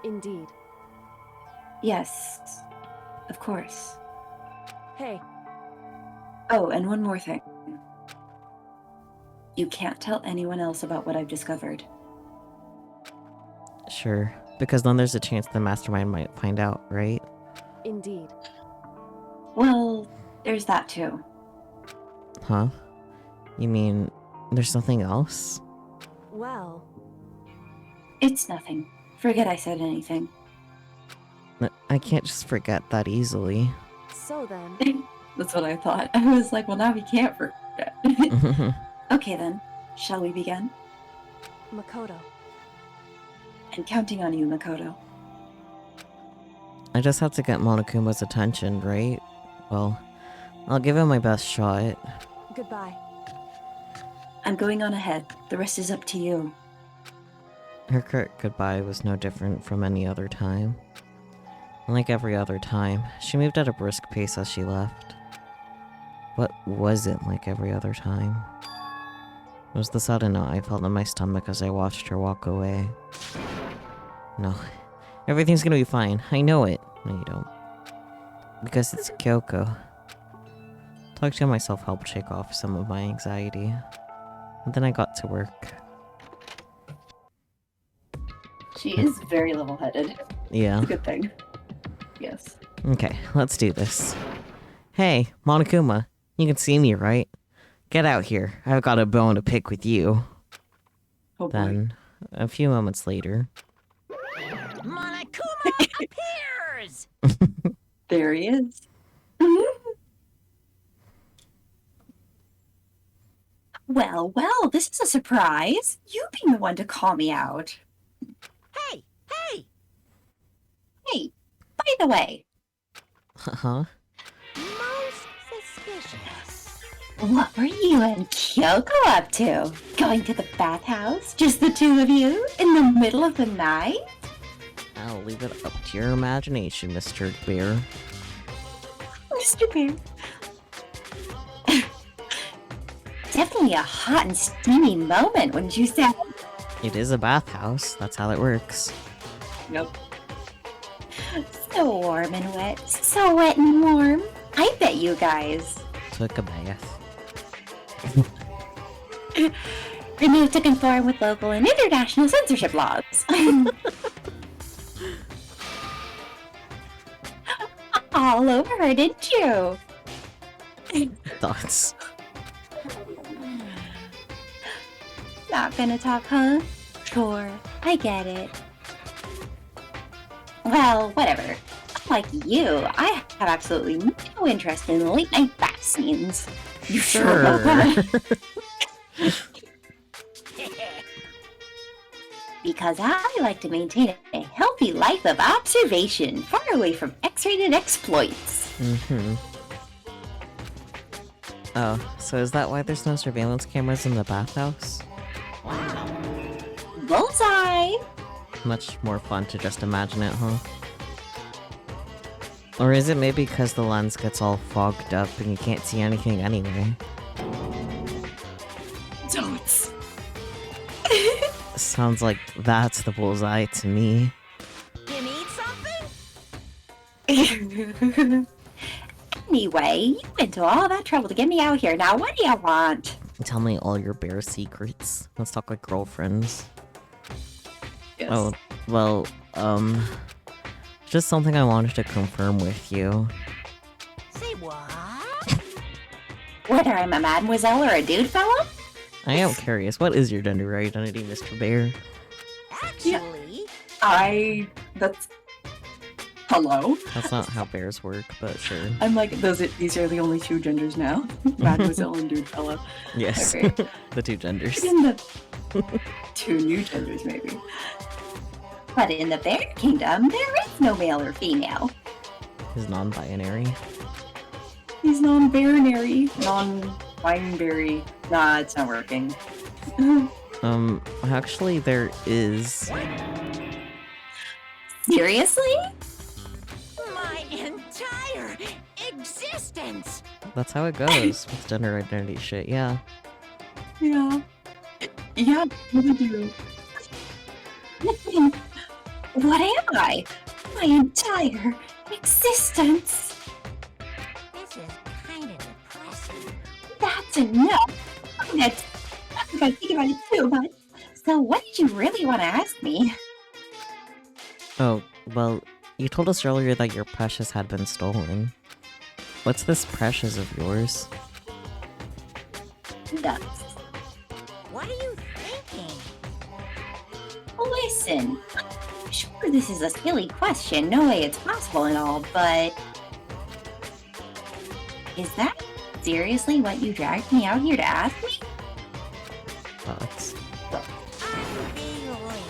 indeed. Yes, of course. Hey, Oh, and one more thing. You can't tell anyone else about what I've discovered. Sure. Because then there's a chance the mastermind might find out, right? indeed. Well, there's that too. Huh? You mean there's nothing else? Well, It's nothing. Forget I said anything. I can't just forget that easily. so then, That's what I thought. I was like, well, now we can't forget. Okay then, shall we begin? Makoto. I'm counting on you, Makoto. I just have to get Monokuma's attention, right? Well, I'll give it my best shot. Goodbye. I'm going on ahead. The rest is up to you. Her curt goodbye was no different from any other time. Like every other time, she moved at a brisk pace as she left. What wasn't like every other time? It was the sudden knot I felt in my stomach as I watched her walk away. No, everything's gonna be fine. I know it. No, you don't. Because it's Kyoko. Talking to myself helped shake off some of my anxiety. And then I got to work. She is very level-headed. Yeah. It's a good thing. Yes. Okay, let's do this. Hey, Monokuma, you can see me, right? Get out here. I've got a bone to pick with you. Oh boy. Then, a few moments later... Monokuma appears! There he is. Well, well, this is a surprise. You being the one to call me out. Hey, hey! Hey, by the way, Huh? Most suspicious. what were you and Kyoko up to? Going to the bathhouse? Just the two of you? In the middle of the night? I'll leave it up to your imagination, Mr. Bear. Mr. Bear. Definitely a hot and steamy moment, wouldn't you say? It is a bathhouse, that's how it works. Yep. So warm and wet. So wet and warm. I bet you guys. Took a bath. Removed to conform with local and international censorship laws. All over her, didn't you? Thoughts. Not gonna talk, huh? Sure, I get it. Well, whatever. Like you, I have absolutely no interest in late night bath scenes. You sure about that? Because I like to maintain a healthy life of observation, far away from X-rated exploits. Mm-hmm. Oh, so is that why there's no surveillance cameras in the bathhouse? Bullseye! Much more fun to just imagine it, huh? Or is it maybe because the lens gets all fogged up and you can't see anything anyway? Totes. Sounds like that's the bullseye to me. You need something? Anyway, you went to all that trouble to get me out here. Now, what do you want? Tell me all your bear secrets. Let's talk like girlfriends. Yes. Oh, well, just something I wanted to confirm with you. Say what? Whether I'm a mademoiselle or a dude fella? I am curious, what is your gender identity, Mr. Bear? Actually, That's... Hello? That's not how bears work, but sure. I'm like, these are the only two genders now. Mademoiselle and dude fellow. Yes, Okay. the two genders. In the two new genders, maybe. But in the bear kingdom, there is no male or female. Is non-binary. He's non-binary. Non-binary. Nah, it's not working. Actually there is... Seriously? my entire existence! That's how it goes with gender identity shit, yeah. Yeah. Yeah, really do. What am I? My entire existence. This is kind of depressing. That's enough. That's if I think about it too, but so what did you really want to ask me? Oh, well, you told us earlier that your precious had been stolen. What's this precious of yours? Nuts. What are you thinking? Listen, I'm sure this is a silly question, no way it's possible and all, but is that seriously what you dragged me out here to ask me? Thoughts? Unbelievable.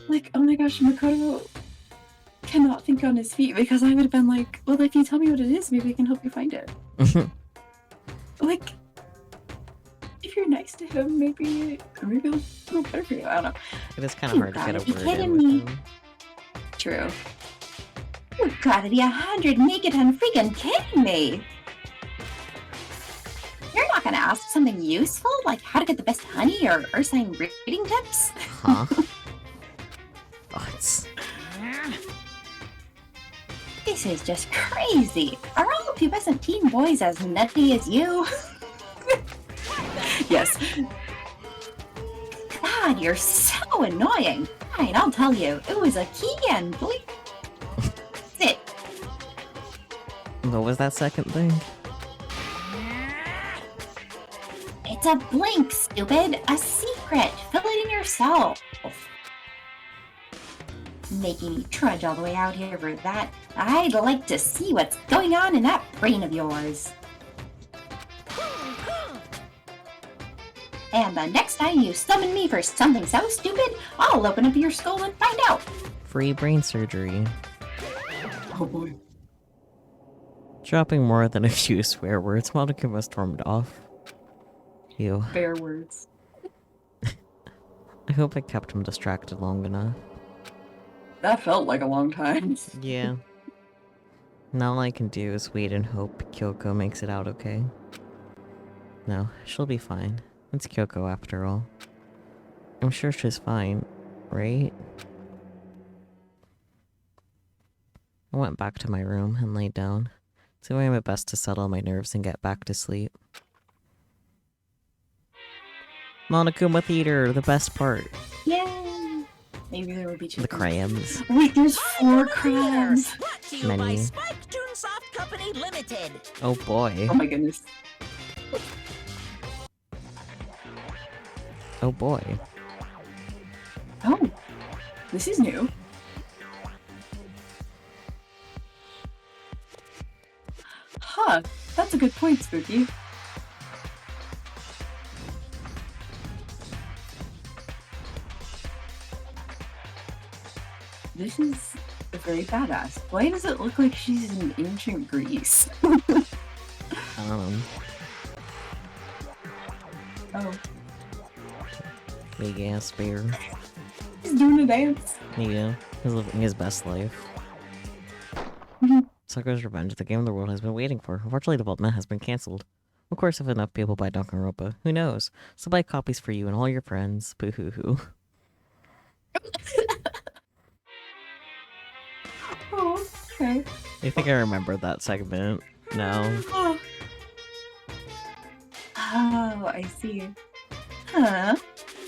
Like, oh my gosh, Makoto cannot think on his feet because I would have been like, well, if you tell me what it is, maybe I can help you find it. Like, if if you're nice to him, maybe it'll feel better for you. I don't know. It is kind of You hard to get gotta a be word kidding in with me. him. True. You gotta be 100 naked unfreaking kidding me. You're not gonna ask something useful like how to get the best honey or Ursine reading tips? Huh? Vods. This is just crazy. Are all pubescent teen boys as nutty as you? Yes. God, you're so annoying. Fine, I'll tell you. It was a key and bleep. Sit. What was that second thing? It's a blink, stupid. A secret. Fill it in yourself. Making me trudge all the way out here for that. I'd like to see what's going on in that brain of yours. And the next time you summon me for something so stupid, I'll open up your skull and find out. Free brain surgery. Oh boy. Dropping more than a few swear words, Monica stormed off. Ew. Fair words. I hope I kept him distracted long enough. That felt like a long time. Yeah. Now all I can do is wait and hope Kyoko makes it out okay. No, she'll be fine. It's Kyoko after all. I'm sure she's fine, right? I went back to my room and laid down, doing my best to settle my nerves and get back to sleep. Monokuma Theater, the best part. Yay! Maybe there will be The crayons. Wait, there's 4 crayons. Brought to you Many. by Spike Toonsoft Company Limited. Oh boy. Oh my goodness. Oh boy. Oh. This is new. Huh. That's a good point, Spooky. This is very badass. Why does it look like she's in ancient Greece? Um, Oh, big ass bear. he's doing a dance. Yeah, he's living his best life. Sakura's Revenge, the game the world has been waiting for. Unfortunately, development has been cancelled. Of course, if enough people buy Danganronpa, who knows? So buy copies for you and all your friends. Boo hoo hoo. Oh, okay. I think I remember that segment. No. Oh. Oh, I see. Huh?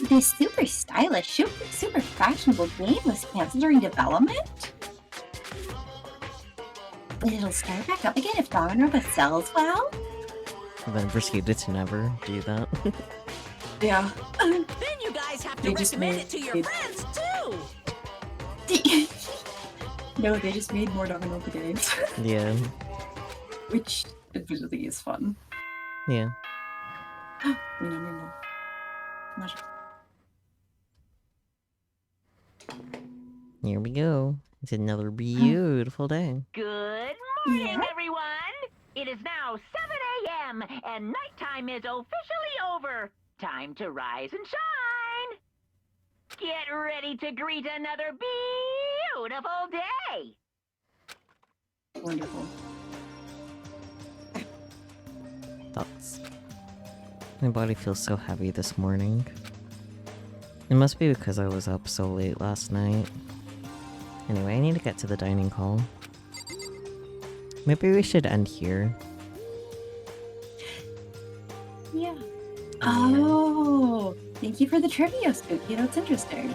This super stylish, super fashionable game was cancelled during development? But it'll start back up again if Danganronpa sells well? And then proceeded to never do that. Yeah. Then you guys have to They just recommend made it to your it- friends too. No, they just made more Danganronpa games, Yeah. which admittedly is fun. Yeah. No. Not Here we go. It's another beautiful day. Good morning, Yeah? everyone! It is now 7 a.m., and nighttime is officially over. Time to rise and shine! Get ready to greet another beautiful day! wonderful. Thoughts. My body feels so heavy this morning. It must be because I was up so late last night. Anyway, I need to get to the dining hall. Maybe we should end here. Yeah. Oh, thank you for the trivia, Spooky. That's interesting.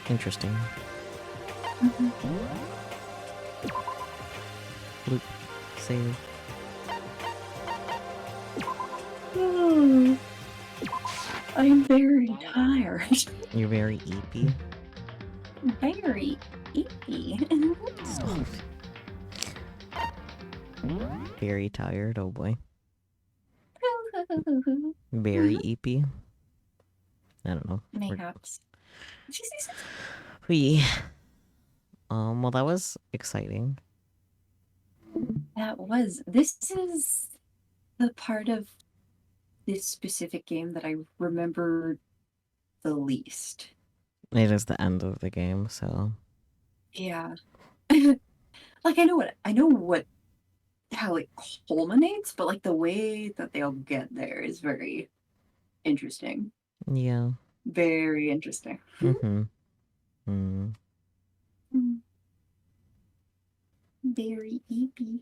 Interesting. Loop. Save. Oh, I'm very tired. You're very eepy. Very icky. Stop. Very tired, oh boy. Very eepy. I don't know. We're- Mayhaps. We. Well, that was exciting. That was. This is the part of this specific game that I remember the least. It is the end of the game, so Yeah. Like I know what how it culminates, but like the way that they'll get there is very interesting. yeah. Very interesting. Mm-hmm. Mm. Very eepy.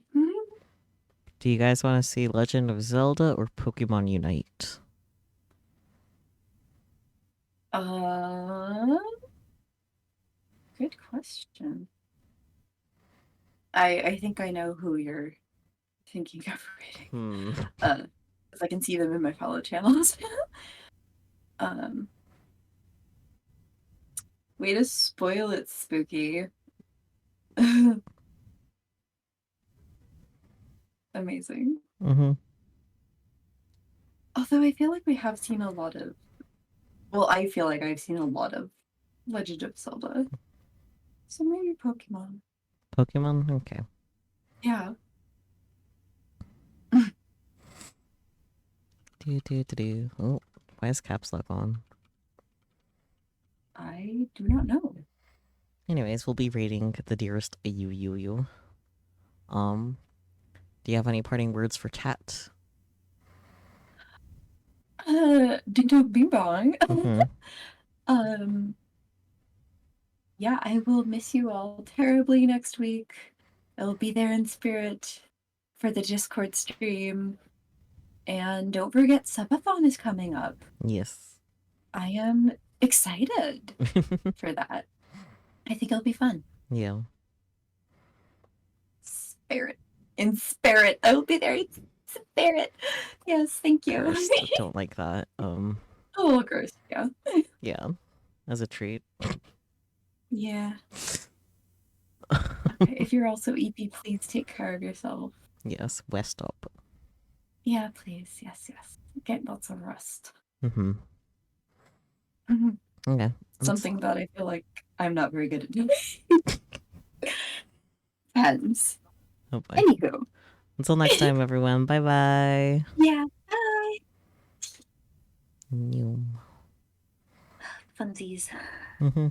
Do you guys want to see Legend of Zelda or Pokemon Unite? Good question. I think I know who you're thinking of reading. 'Cause I can see them in my follow channels. Way to spoil it, Spooky. Amazing. Mm-hmm. Although I feel like we have seen a lot of. Well, I feel like I've seen a lot of Legend of Zelda. So maybe Pokemon. Pokemon? Okay. Yeah. Do. Oh, why is caps lock on? I do not know. Anyways, we'll be rating the dearest you. Do you have any parting words for Cat? Ding dong bing bong. Mm-hmm. Yeah, I will miss you all terribly next week. I'll be there in spirit for the Discord stream. And don't forget, Subathon is coming up. Yes. I am excited for that. I think it'll be fun. Yeah. Spirit. In spirit. I will be there in spirit. Yes, thank you. Gross. Don't like that. Oh, gross. Yeah. Yeah. As a treat. Yeah. Okay, if you're also EP, please take care of yourself. Yes. West up. Yeah, please. Yes. Get lots of rest. Mm-hmm. Mhm. Okay. Something that I feel like I'm not very good at doing. Depends. Oh boy. Anywho. Until next time, everyone. Bye-bye. Yeah. Bye. New. Funsies. Mm-hmm.